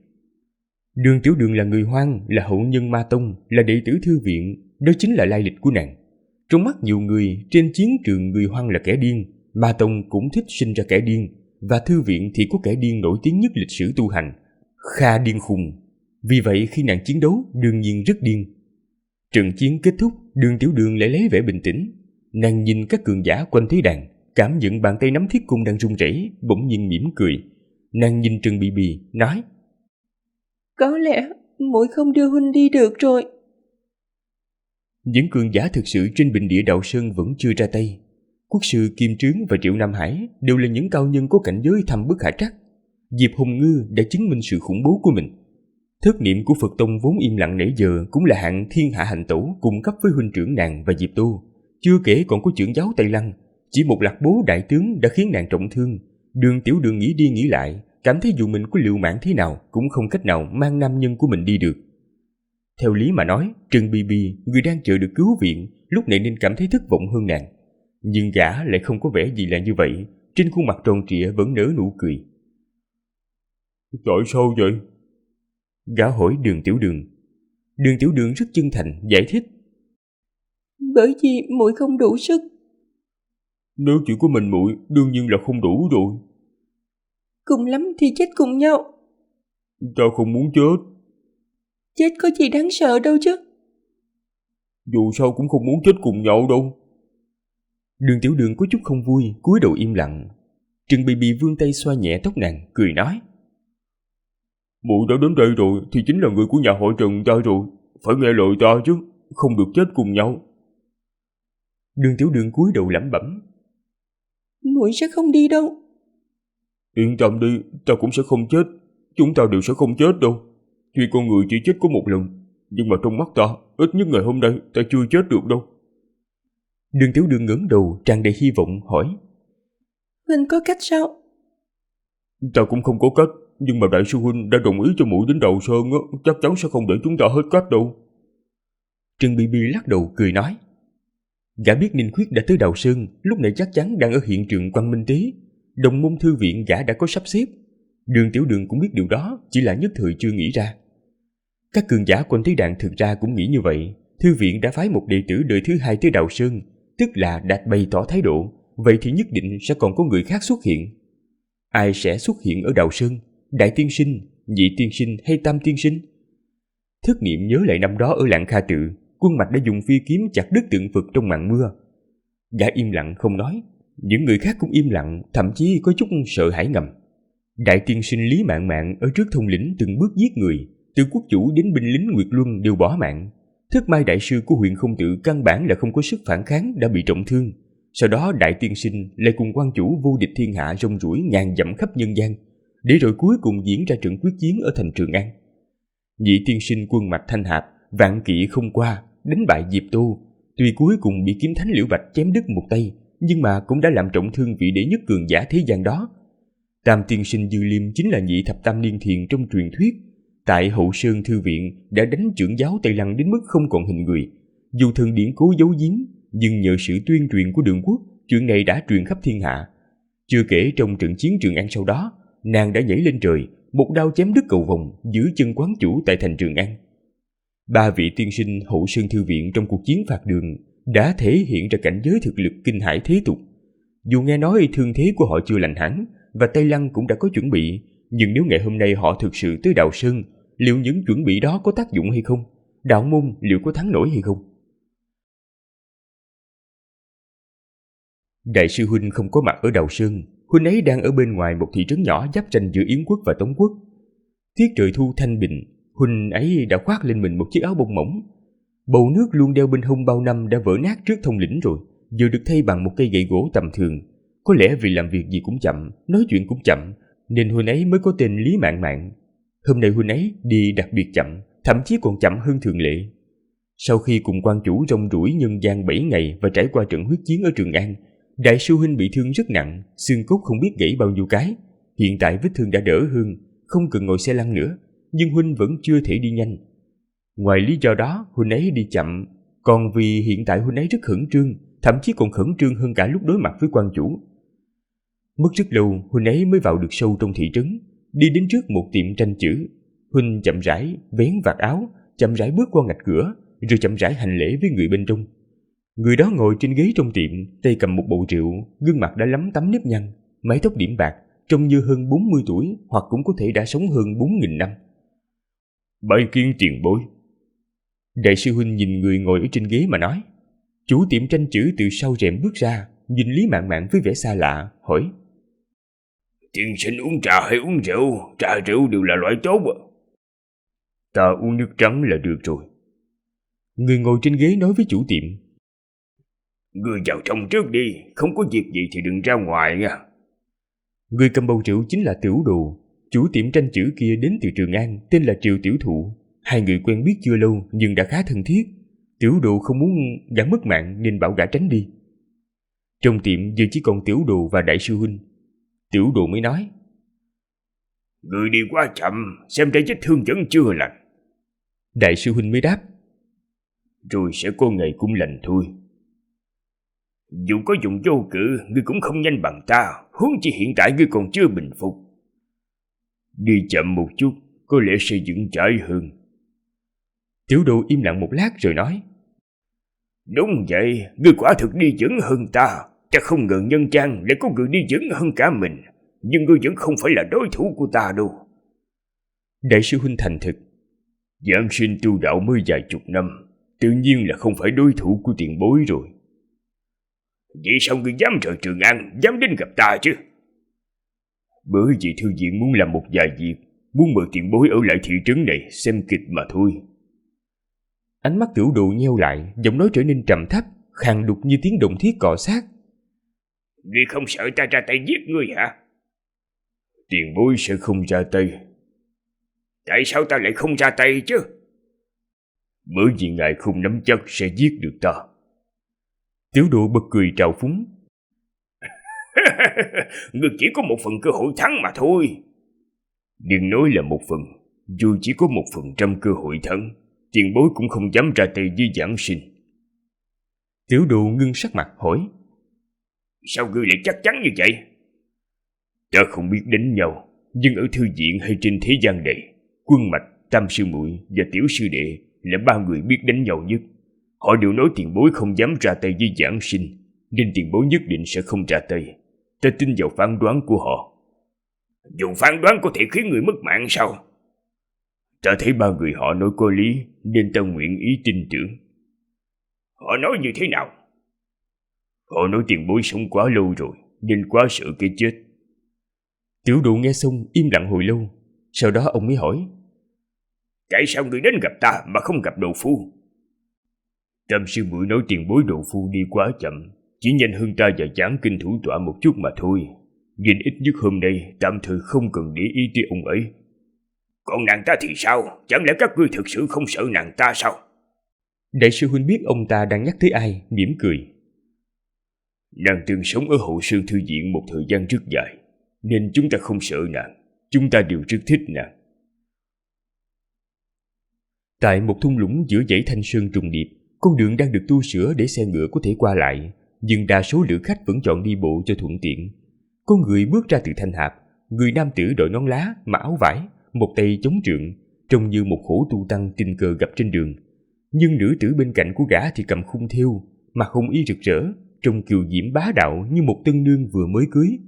Đường Tiểu Đường là người Hoang, là hậu nhân Ma Tông, là đệ tử thư viện. Đó chính là lai lịch của nàng. Trong mắt nhiều người, trên chiến trường người Hoang là kẻ điên, Ma Tông cũng thích sinh ra kẻ điên, và thư viện thì có kẻ điên nổi tiếng nhất lịch sử tu hành, Kha Điên Khùng. Vì vậy khi nàng chiến đấu đương nhiên rất điên. Trận chiến kết thúc, Đường Tiểu Đường lại lấy vẻ bình tĩnh. Nàng nhìn các cường giả quanh thế đàn, cảm nhận bàn tay nắm thiết cung đang run rẩy, bỗng nhiên mỉm cười. Nàng nhìn Trần Bì Bì, nói: Có lẽ muội không đưa huynh đi được rồi. Những cường giả thực sự trên bình địa Đạo Sơn vẫn chưa ra tay. Quốc sư Kim Trướng và Triệu Nam Hải đều là những cao nhân có cảnh giới thâm bất khả trắc. Diệp Hồng Ngư đã chứng minh sự khủng bố của mình. Thất niệm của Phật Tông vốn im lặng nãy giờ cũng là hạng thiên hạ hành tổ cùng cấp với huynh trưởng nàng và Diệp Tô. Chưa kể còn có trưởng giáo Tây Lăng. Chỉ một Lạc Bố đại tướng đã khiến nàng trọng thương. Đường Tiểu Đường nghĩ đi nghĩ lại, cảm thấy dù mình có liều mạng thế nào cũng không cách nào mang nam nhân của mình đi được. Theo lý mà nói, Trần Bì Bì, người đang chờ được cứu viện, lúc này nên cảm thấy thất vọng hơn nàng. Nhưng gã lại không có vẻ gì là như vậy, trên khuôn mặt tròn trịa vẫn nở nụ cười. Tại sao vậy? Gã hỏi Đường Tiểu Đường. Đường Tiểu Đường rất chân thành, giải thích. Bởi vì muội không đủ sức. Nếu chỉ có mình muội, đương nhiên là không đủ rồi. Cùng lắm thì chết cùng nhau. Ta không muốn chết. Chết có gì đáng sợ đâu chứ. Dù sao cũng không muốn chết cùng nhau đâu. Đường Tiểu Đường có chút không vui, cúi đầu im lặng. Trần Bì Bì vươn tay xoa nhẹ tóc nàng, cười nói. Muội đã đến đây rồi thì chính là người của nhà họ Trần ta rồi. Phải nghe lời ta chứ, không được chết cùng nhau. Đường Tiểu Đường cúi đầu lẩm bẩm. Muội sẽ không đi đâu. Yên tâm đi, ta cũng sẽ không chết. Chúng ta đều sẽ không chết đâu. Tuy con người chỉ chết có một lần, nhưng mà trong mắt ta, ít nhất ngày hôm nay ta chưa chết được đâu. Đường Tiểu Đường ngẩng đầu tràn đầy hy vọng hỏi. Huynh có cách sao? Ta cũng không có cách, nhưng mà đại sư huynh đã đồng ý cho muội đến Đầu Sơn á, chắc chắn sẽ không để chúng ta hết cách đâu. Trần Bì Bì lắc đầu cười nói. Gã biết Ninh Khuyết đã tới Đào Sơn, lúc này chắc chắn đang ở hiện trường Quang Minh Tế. Đồng môn thư viện gã đã có sắp xếp. Đường Tiểu Đường cũng biết điều đó, chỉ là nhất thời chưa nghĩ ra. Các cường giả quanh thế đàn thực ra cũng nghĩ như vậy. Thư viện đã phái một đệ tử đời thứ hai tới Đào Sơn, tức là đã bày tỏ thái độ, vậy thì nhất định sẽ còn có người khác xuất hiện. Ai sẽ xuất hiện ở Đào Sơn? Đại tiên sinh, nhị tiên sinh hay tam tiên sinh? Thất niệm nhớ lại năm đó ở Lạng Kha Tự, Quân Mạch đã dùng phi kiếm chặt đứt tượng Phật trong màn mưa. Gã im lặng không nói, những người khác cũng im lặng, thậm chí có chút sợ hãi ngầm. Đại tiên sinh Lý Mạn Mạn ở trước thông lĩnh từng bước giết người, từ quốc chủ đến binh lính Nguyệt Luân đều bỏ mạng. Thất Mai đại sư của huyện Không Tự căn bản là không có sức phản kháng, đã bị trọng thương. Sau đó đại tiên sinh lại cùng quan chủ vô địch thiên hạ rong ruổi ngàn dặm khắp nhân gian, để rồi cuối cùng diễn ra trận quyết chiến ở thành Trường An. Nhị tiên sinh quân mạch Thanh Hạp vạn kỵ không qua, đánh bại Diệp Tô, tuy cuối cùng bị kiếm thánh Liễu Bạch chém đứt một tay, nhưng mà cũng đã làm trọng thương vị đệ nhất cường giả thế gian đó. Tam tiên sinh Dư Liêm chính là nhị thập tam niên thiền trong truyền thuyết, tại Hậu Sơn thư viện đã đánh trưởng giáo Tây Lăng đến mức không còn hình người. Dù thường điển cố giấu giếm, nhưng nhờ sự tuyên truyền của Đường Quốc, chuyện này đã truyền khắp thiên hạ. Chưa kể trong trận chiến Trường An sau đó, nàng đã nhảy lên trời, một đao chém đứt cầu vồng giữ chân quán chủ tại thành Trường An. Ba vị tiên sinh Hậu Sơn thư viện trong cuộc chiến phạt đường đã thể hiện ra cảnh giới thực lực kinh hãi thế tục. Dù nghe nói thương thế của họ chưa lành hẳn và Tây Lăng cũng đã có chuẩn bị, nhưng nếu ngày hôm nay họ thực sự tới Đạo Sơn, liệu những chuẩn bị đó có tác dụng hay không? Đạo môn liệu có thắng nổi hay không? Đại sư huynh không có mặt ở Đạo Sơn, huynh ấy đang ở bên ngoài một thị trấn nhỏ giáp ranh giữa Yến quốc và Tống quốc. Tiết trời thu thanh bình, huynh ấy đã khoác lên mình một chiếc áo bông mỏng. Bầu nước luôn đeo bên hông bao năm đã vỡ nát trước thông lĩnh rồi, giờ được thay bằng một cây gậy gỗ tầm thường. Có lẽ vì làm việc gì cũng chậm, nói chuyện cũng chậm, nên huynh ấy mới có tên Lý Mạn Mạn. Hôm nay huynh ấy đi đặc biệt chậm, thậm chí còn chậm hơn thường lệ. Sau khi cùng quan chủ rong ruổi nhân gian 7 ngày và trải qua trận huyết chiến ở Trường An, đại sư huynh bị thương rất nặng, xương cốt không biết gãy bao nhiêu cái. Hiện tại vết thương đã đỡ hơn, không cần ngồi xe lăn nữa, nhưng huynh vẫn chưa thể đi nhanh. Ngoài lý do đó, huynh ấy đi chậm, còn vì hiện tại huynh ấy rất khẩn trương, thậm chí còn khẩn trương hơn cả lúc đối mặt với quan chủ. Mất rất lâu, huynh ấy mới vào được sâu trong thị trấn, đi đến trước một tiệm tranh chữ. Huynh chậm rãi vén vạt áo, chậm rãi bước qua ngạch cửa, rồi chậm rãi hành lễ với người bên trong. Người đó ngồi trên ghế trong tiệm, tay cầm một bầu rượu, gương mặt đã lấm tấm nếp nhăn, mái tóc điểm bạc, trông như hơn 40 tuổi, hoặc cũng có thể đã sống hơn 4.000 năm. Bái kiến tiền bối. Đại sư huynh nhìn người ngồi ở trên ghế mà nói. Chủ tiệm tranh chữ từ sau rèm bước ra, nhìn Lý Mạn Mạn với vẻ xa lạ, hỏi: Tiên sinh uống trà hay uống rượu? Trà rượu đều là loại tốt à? Ta uống nước trắng là được rồi. Người ngồi trên ghế nói với chủ tiệm: Ngươi vào trong trước đi, không có việc gì thì đừng ra ngoài nha. Người cầm bầu rượu chính là Tiểu Đồ. Chủ tiệm tranh chữ kia đến từ Trường An, tên là Triệu Tiểu Thụ. Hai người quen biết chưa lâu nhưng đã khá thân thiết. Tiểu Đồ không muốn gã mất mạng nên bảo gã tránh đi. Trong tiệm giờ chỉ còn Tiểu Đồ và đại sư huynh. Tiểu Đồ mới nói: Ngươi đi quá chậm, xem ra vết thương vẫn chưa lành. Đại sư huynh mới đáp: Rồi sẽ có ngày cũng lành thôi. Dù có dùng vô cự, ngươi cũng không nhanh bằng ta, huống chi hiện tại ngươi còn chưa bình phục. Đi chậm một chút, có lẽ sẽ vững chãi hơn. Tiểu Đồ im lặng một lát rồi nói: Đúng vậy, ngươi quả thực đi vững hơn ta. Chắc không ngờ nhân gian lại có người đi vững hơn cả mình. Nhưng ngươi vẫn không phải là đối thủ của ta đâu. Đại sư huynh thành thực: Giảng sinh tu đạo mới vài chục năm, tự nhiên là không phải đối thủ của tiền bối rồi. Vậy sao ngươi dám rời Trường An, dám đến gặp ta chứ? Bởi vì thư viện muốn làm một vài việc, muốn mời tiền bối ở lại thị trấn này xem kịch mà thôi. Ánh mắt Tiểu Đồ nheo lại, giọng nói trở nên trầm thấp, khàn đục như tiếng động thiết cọ sát. Ngươi không sợ ta ra tay giết ngươi hả? Tiền bối sẽ không ra tay. Tại sao ta lại không ra tay chứ? Bởi vì ngài không nắm chắc sẽ giết được ta. Tiểu Đồ bật cười trào phúng. Ngươi chỉ có một phần cơ hội thắng mà thôi. Đừng nói là một phần, dù chỉ có 1% cơ hội thắng, tiền bối cũng không dám ra tay với giảng sinh. Tiểu Đồ ngưng sắc mặt hỏi: Sao ngươi lại chắc chắn như vậy? Ta không biết đánh nhau, nhưng ở thư viện hay trên thế gian này, Quân Mạch, Tam sư muội và Tiểu sư đệ là ba người biết đánh nhau nhất. Họ đều nói tiền bối không dám ra tay với giảng sinh, nên tiền bối nhất định sẽ không ra tay. Ta tin vào phán đoán của họ. Dùng phán đoán có thể khiến người mất mạng sao? Ta thấy ba người họ nói có lý, nên ta nguyện ý tin tưởng. Họ nói như thế nào? Họ nói tiền bối sống quá lâu rồi, nên quá sợ cái chết. Tiểu Đồ nghe xong im lặng hồi lâu, sau đó ông mới hỏi: Tại sao người đến gặp ta mà không gặp đồ phu? Tam sư muội nói tiền bối đồ phu đi quá chậm, chỉ nhanh hơn ta và giảng kinh thủ tọa một chút mà thôi, nên ít nhất hôm nay tạm thời không cần để ý tới ông ấy. Còn nàng ta thì sao? Chẳng lẽ các ngươi thực sự không sợ nàng ta sao? Đại sư huynh biết ông ta đang nhắc tới ai, mỉm cười. Nàng từng sống ở Hậu Sơn Thư Viện một thời gian rất dài, nên chúng ta không sợ nàng. Chúng ta đều rất thích nàng. Tại một thung lũng giữa dãy Thanh Sơn trùng điệp, con đường đang được tu sửa để xe ngựa có thể qua lại, nhưng đa số lữ khách vẫn chọn đi bộ cho thuận tiện. Có người bước ra từ Thanh Hạp, người nam tử đội nón lá, mặc áo vải, một tay chống trượng, trông như một khổ tu tăng tình cờ gặp trên đường. Nhưng nữ tử bên cạnh của gã thì cầm khung thêu, mặc hồng y rực rỡ, trông kiều diễm bá đạo như một tân nương vừa mới cưới.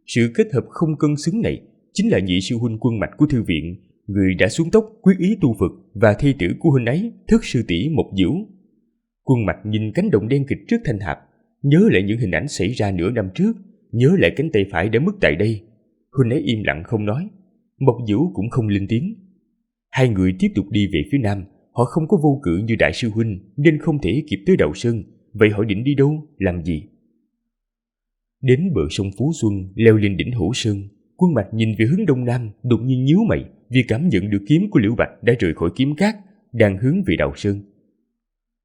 Sự kết hợp không cân xứng này chính là nhị sư huynh Quân Mạch của thư viện, người đã xuống tốc quyết ý tu Phật, và thê tử của huynh ấy, Thất sư tỷ Mộc Dữu. Quân Mạch nhìn cánh đồng đen kịt trước Thanh Hạp, nhớ lại những hình ảnh xảy ra nửa năm trước, nhớ lại cánh tay phải đã mất tại đây. Huynh ấy im lặng không nói, Mộc Dữu cũng không lên tiếng. Hai người tiếp tục đi về phía nam. Họ không có vô cự như đại sư huynh nên không thể kịp tới đầu sơn. Vậy họ định đi đâu, làm gì? Đến bờ sông Phú Xuân, leo lên đỉnh Hổ Sơn, Quân Mạch nhìn về hướng đông nam, đột nhiên nhíu mày vì cảm nhận được kiếm của Liễu Bạch đã rời khỏi kiếm cát, đang hướng về đầu sơn.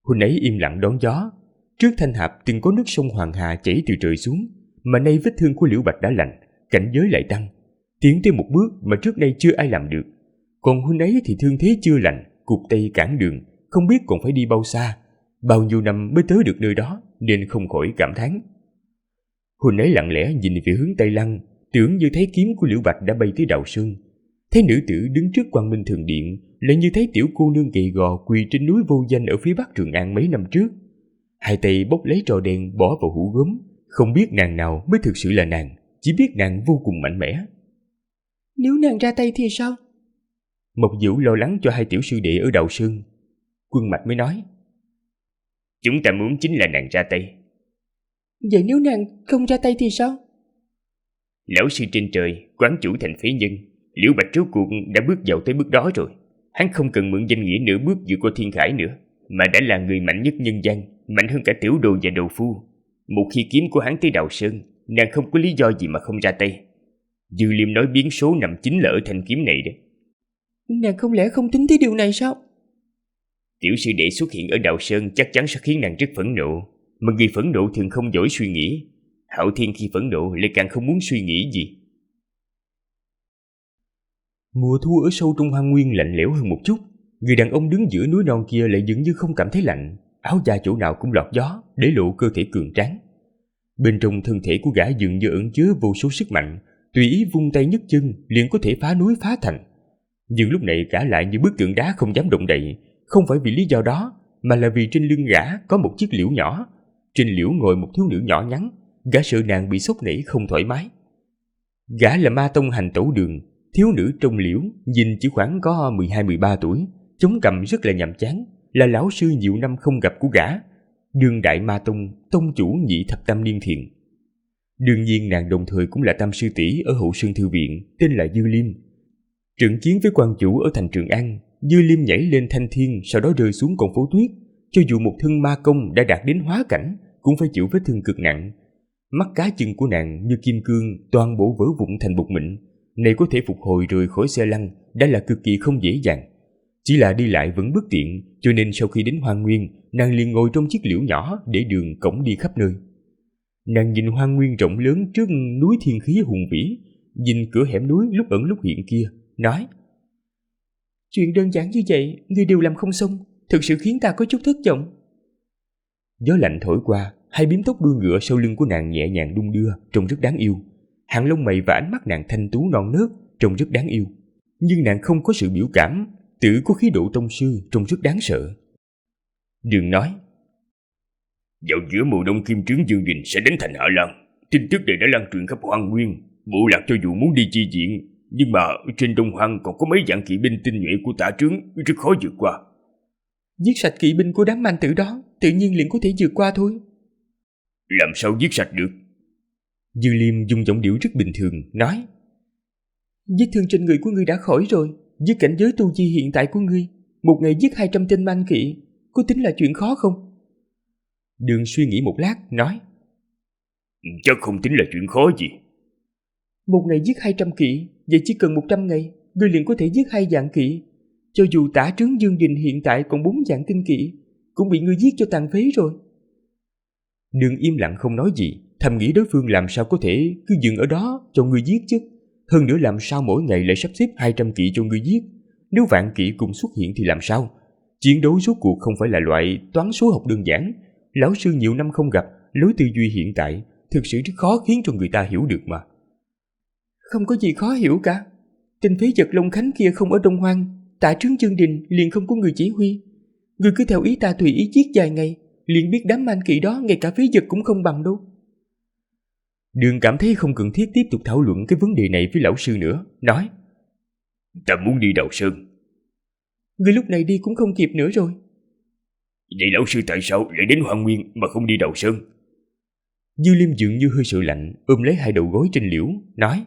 Huynh ấy im lặng đón gió. Trước Thanh Hạp từng có nước sông Hoàng Hà chảy từ trời xuống, mà nay vết thương của Liễu Bạch đã lành, cảnh giới lại tăng, tiến tới một bước mà trước nay chưa ai làm được. Còn huynh ấy thì thương thế chưa lành, cụt tay cản đường, không biết còn phải đi bao xa, bao nhiêu năm mới tới được nơi đó, nên không khỏi cảm thán. Huynh ấy lặng lẽ nhìn về hướng Tây Lăng, tưởng như thấy kiếm của Liễu Bạch đã bay tới đầu sơn. Thấy nữ tử đứng trước Quang Minh Thường Điện, lại như thấy tiểu cô nương gầy gò quỳ trên núi vô danh ở phía bắc Trường An mấy năm trước. Hai tay bốc lấy trò đen bỏ vào hũ gốm, không biết nàng nào mới thực sự là nàng, chỉ biết nàng vô cùng mạnh mẽ. Nếu nàng ra tay thì sao? Mộc Dữu lo lắng cho hai tiểu sư đệ ở đầu sơn. Quân Mạch mới nói, chúng ta muốn chính là nàng ra tay. Vậy nếu nàng không ra tay thì sao? Lão sư trên trời, quán chủ thành phế nhân, Liễu Bạch rốt cuộc đã bước vào tới bước đó rồi. Hắn không cần mượn danh nghĩa nửa bước vượt qua thiên khải nữa, mà đã là người mạnh nhất nhân gian, mạnh hơn cả tiểu đồ và đồ phu. Một khi kiếm của hắn tới đầu sơn, nàng không có lý do gì mà không ra tay. Dư Liêm nói biến số nằm chính là ở thanh kiếm này đấy. Nàng không lẽ không tính tới điều này sao? Tiểu sư đệ xuất hiện ở Đạo Sơn chắc chắn sẽ khiến nàng rất phẫn nộ, mà người phẫn nộ thường không giỏi suy nghĩ. Hạo Thiên khi phẫn nộ lại càng không muốn suy nghĩ gì. Mùa thu ở sâu trong hoang nguyên lạnh lẽo hơn một chút. Người đàn ông đứng giữa núi non kia lại dường như không cảm thấy lạnh, áo da chỗ nào cũng lọt gió, để lộ cơ thể cường tráng. Bên trong thân thể của gã dường như ẩn chứa vô số sức mạnh, tùy ý vung tay nhấc chân liền có thể phá núi phá thành. Nhưng lúc này gã lại như bức tượng đá không dám động đậy, không phải vì lý do đó, mà là vì trên lưng gã có một chiếc liễu nhỏ. Trên liễu ngồi một thiếu nữ nhỏ nhắn, gã sợ nàng bị sốc nảy không thoải mái. Gã là Ma Tông Hành Tẩu Đường. Thiếu nữ trong liễu nhìn chỉ khoảng có 12-13 tuổi, chống cằm rất là nhàm chán, là lão sư nhiều năm không gặp của gã, đương đại Ma Tông tông chủ Nhị Thập Tam Niên Thiền. Đương nhiên nàng đồng thời cũng là tam sư tỷ ở Hậu Sơn Thư Viện, tên là Dư Liêm. Trận chiến với quan chủ ở thành Trường An, Dư Liêm nhảy lên thanh thiên, sau đó rơi xuống con phố tuyết. Cho dù một thân ma công đã đạt đến hóa cảnh, cũng phải chịu vết thương cực nặng. Mắt cá chân của nàng như kim cương, toàn bộ vỡ vụn thành bột mịn. Này có thể phục hồi rời khỏi xe lăn đã là cực kỳ không dễ dàng. Chỉ là đi lại vẫn bất tiện, cho nên sau khi đến Hoang Nguyên, nàng liền ngồi trong chiếc liễu nhỏ để đường cổng đi khắp nơi. Nàng nhìn Hoang Nguyên rộng lớn trước núi thiên khí hùng vĩ, nhìn cửa hẻm núi lúc ẩn lúc hiện kia, nói: Chuyện đơn giản như vậy, ngươi đều làm không xong, thực sự khiến ta có chút thất vọng. Gió lạnh thổi qua, hai bím tóc đuôi ngựa sau lưng của nàng nhẹ nhàng đung đưa, trông rất đáng yêu. Hàng lông mày và ánh mắt nàng thanh tú non nớt, trông rất đáng yêu. Nhưng nàng không có sự biểu cảm, tự có khí độ tông sư, trông rất đáng sợ. Đường nói: Vào giữa mùa đông Kim Trướng Dương Đình sẽ đến thành Hạ Lan. Tin tức này đã lan truyền khắp Hoang Nguyên. Bộ lạc cho dù muốn đi chi viện, nhưng mà trên Đông Hoang còn có mấy vạn kỵ binh tinh nhuệ của Tả Trướng, rất khó vượt qua. Giết sạch kỵ binh của đám man tử đó, tự nhiên liền có thể vượt qua thôi. Làm sao giết sạch được? Dư Liêm dùng giọng điệu rất bình thường, nói: Vết thương trên người của ngươi đã khỏi rồi. Với cảnh giới tu vi hiện tại của ngươi, một ngày giết 200 tên man kỵ, có tính là chuyện khó không? Đường suy nghĩ một lát, nói: Chắc không tính là chuyện khó gì. Một ngày giết 200 kỵ, vậy chỉ cần 100 ngày, ngươi liền có thể giết 2 vạn kỵ. Cho dù tả trướng Dương Đình hiện tại còn 4 vạn tinh kỵ, cũng bị ngươi giết cho tàn phế rồi. Đường im lặng không nói gì, thầm nghĩ đối phương làm sao có thể cứ dừng ở đó cho ngươi giết chứ. Hơn nữa làm sao mỗi ngày lại sắp xếp 200 kỵ cho ngươi giết. Nếu vạn kỵ cùng xuất hiện thì làm sao? Chiến đấu rốt cuộc không phải là loại toán số học đơn giản. Lão sư nhiều năm không gặp, lối tư duy hiện tại thực sự rất khó khiến cho người ta hiểu được mà. Không có gì khó hiểu cả. Tên phế vật Long Khánh kia không ở Đông Hoang, tả trướng Dương Đình liền không có người chỉ huy. Ngươi cứ theo ý ta tùy ý giết vài ngày, liền biết đám man kỵ đó ngay cả phế vật cũng không bằng đâu. Đường cảm thấy không cần thiết tiếp tục thảo luận cái vấn đề này với lão sư nữa, nói: Ta muốn đi Đào Sơn. Ngươi lúc này đi cũng không kịp nữa rồi. Vậy lão sư tại sao lại đến Hoang Nguyên mà không đi Đào Sơn? Dư Liêm dường như hơi sợ lạnh, ôm lấy hai đầu gối trên liễu, nói: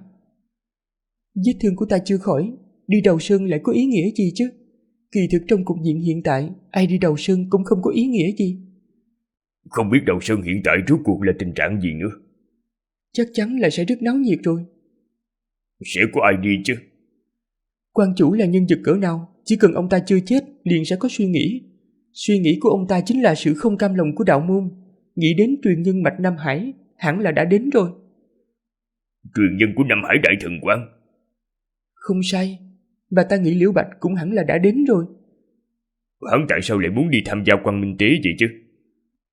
Vết thương của ta chưa khỏi, đi Đào Sơn lại có ý nghĩa gì chứ? Kỳ thực trong cục diện hiện tại, ai đi Đào Sơn cũng không có ý nghĩa gì. Không biết Đào Sơn hiện tại rốt cuộc là tình trạng gì nữa. Chắc chắn là sẽ rất náo nhiệt rồi. Sẽ có ai đi chứ? Quan chủ là nhân vật cỡ nào, chỉ cần ông ta chưa chết liền sẽ có suy nghĩ. Suy nghĩ của ông ta chính là sự không cam lòng của đạo môn. Nghĩ đến truyền nhân mạch Nam Hải, hẳn là đã đến rồi. Truyền nhân của Nam Hải Đại Thần Quang? Không sai, và ta nghĩ Liễu Bạch cũng hẳn là đã đến rồi. Hắn tại sao lại muốn đi tham gia Quang Minh Tế vậy chứ?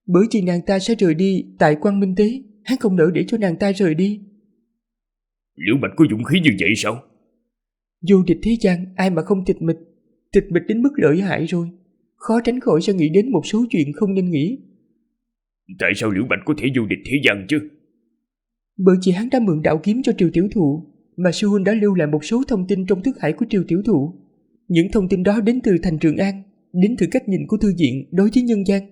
Bởi vì nàng ta sẽ rời đi tại Quang Minh Tế, hắn không nỡ để cho nàng ta rời đi. Liễu Bạch có dũng khí như vậy sao? Vô địch thế gian ai mà không tịch mịch đến mức lợi hại rồi. Khó tránh khỏi sẽ nghĩ đến một số chuyện không nên nghĩ. Tại sao Liễu Bạch có thể vô địch thế gian chứ? Bởi vì hắn đã mượn đạo kiếm cho Triều Tiểu Thụ, mà sư huynh đã lưu lại một số thông tin trong thức hải của Triều Tiểu Thụ. Những thông tin đó đến từ thành Trường An, đến từ cách nhìn của thư viện đối với nhân gian.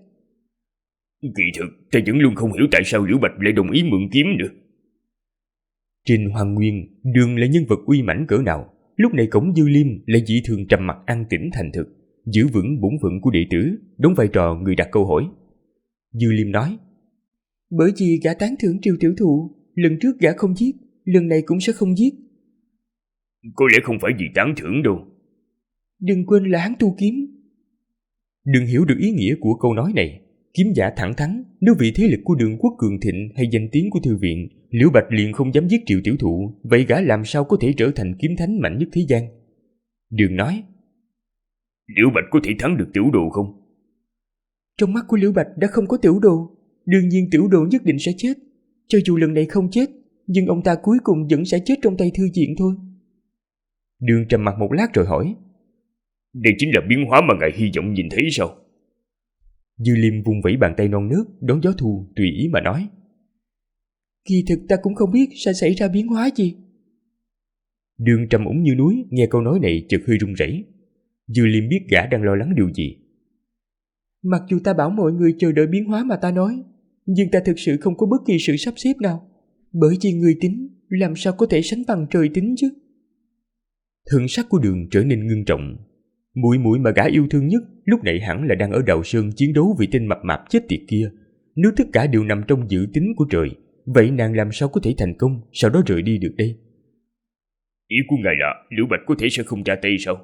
Kỳ thực, ta vẫn luôn không hiểu tại sao Liễu Bạch lại đồng ý mượn kiếm nữa. Trên Hoàng Nguyên, Đường là nhân vật uy mãnh cỡ nào, lúc này cổng Dư Liêm lại dị thường trầm mặc an tĩnh thành thực, giữ vững bổn phận của đệ tử, đóng vai trò người đặt câu hỏi. Dư Liêm nói: Bởi vì gã tán thưởng Triều Tiểu Thụ, lần trước gã không giết, lần này cũng sẽ không giết. Có lẽ không phải vì tán thưởng đâu. Đừng quên là hắn tu kiếm. Đừng hiểu được ý nghĩa của câu nói này. Kiếm giả thẳng thắn, nếu vì thế lực của Đường quốc cường thịnh hay danh tiếng của thư viện, Liễu Bạch liền không dám giết Triệu Tiểu Thụ, vậy gã làm sao có thể trở thành kiếm thánh mạnh nhất thế gian? Đường nói: Liễu Bạch có thể thắng được Tiểu Đồ không? Trong mắt của Liễu Bạch đã không có Tiểu Đồ, đương nhiên Tiểu Đồ nhất định sẽ chết. Cho dù lần này không chết, nhưng ông ta cuối cùng vẫn sẽ chết trong tay thư viện thôi. Đường trầm mặt một lát rồi hỏi: Đây chính là biến hóa mà ngài hy vọng nhìn thấy sao? Dư Liêm vung vẩy bàn tay non nước đón gió thu, tùy ý mà nói: Kỳ thực ta cũng không biết sẽ xảy ra biến hóa gì. Đường trầm ổn như núi nghe câu nói này chợt hơi run rẩy. Dư Liêm biết gã đang lo lắng điều gì. Mặc dù ta bảo mọi người chờ đợi biến hóa mà ta nói, nhưng ta thực sự không có bất kỳ sự sắp xếp nào. Bởi vì người tính làm sao có thể sánh bằng trời tính chứ? Thần sắc của Đường trở nên ngưng trọng. Muội muội mà gã yêu thương nhất lúc này hẳn là đang ở Đào Sơn chiến đấu vì tên mập mạp chết tiệt kia. Nếu tất cả đều nằm trong dự tính của trời, vậy nàng làm sao có thể thành công, sau đó rời đi được đây? Ý của ngài là Liễu Bạch có thể sẽ không ra tay sao?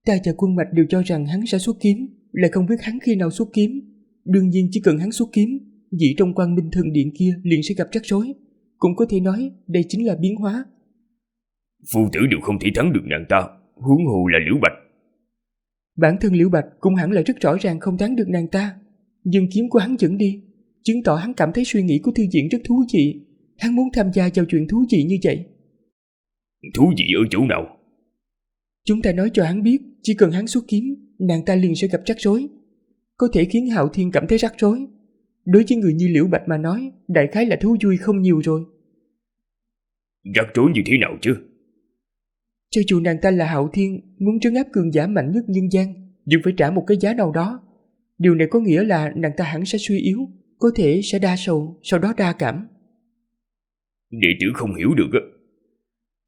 Ta và Quân Mạch đều cho rằng hắn sẽ xuất kiếm, lại không biết hắn khi nào xuất kiếm. Đương nhiên chỉ cần hắn xuất kiếm, vị trong Quang Minh Thần Điện kia liền sẽ gặp rắc rối. Cũng có thể nói đây chính là biến hóa. Phu tử đều không thể thắng được nàng ta, huống hồ là Liễu Bạch. Bản thân Liễu Bạch cũng hẳn là rất rõ ràng không thắng được nàng ta, nhưng kiếm của hắn dẫn đi, chứng tỏ hắn cảm thấy suy nghĩ của thư viện rất thú vị. Hắn muốn tham gia vào chuyện thú vị như vậy. Thú vị ở chỗ nào? Chúng ta nói cho hắn biết, chỉ cần hắn xuất kiếm, nàng ta liền sẽ gặp rắc rối. Có thể khiến Hạo Thiên cảm thấy rắc rối. Đối với người như Liễu Bạch mà nói, đại khái là thú vui không nhiều rồi. Rắc rối như thế nào chứ? Cho dù nàng ta là Hạo Thiên, muốn trấn áp cường giả mạnh nhất nhân gian, nhưng phải trả một cái giá nào đó. Điều này có nghĩa là nàng ta hẳn sẽ suy yếu, có thể sẽ đa sầu, sau đó đa cảm. Đệ tử không hiểu được á.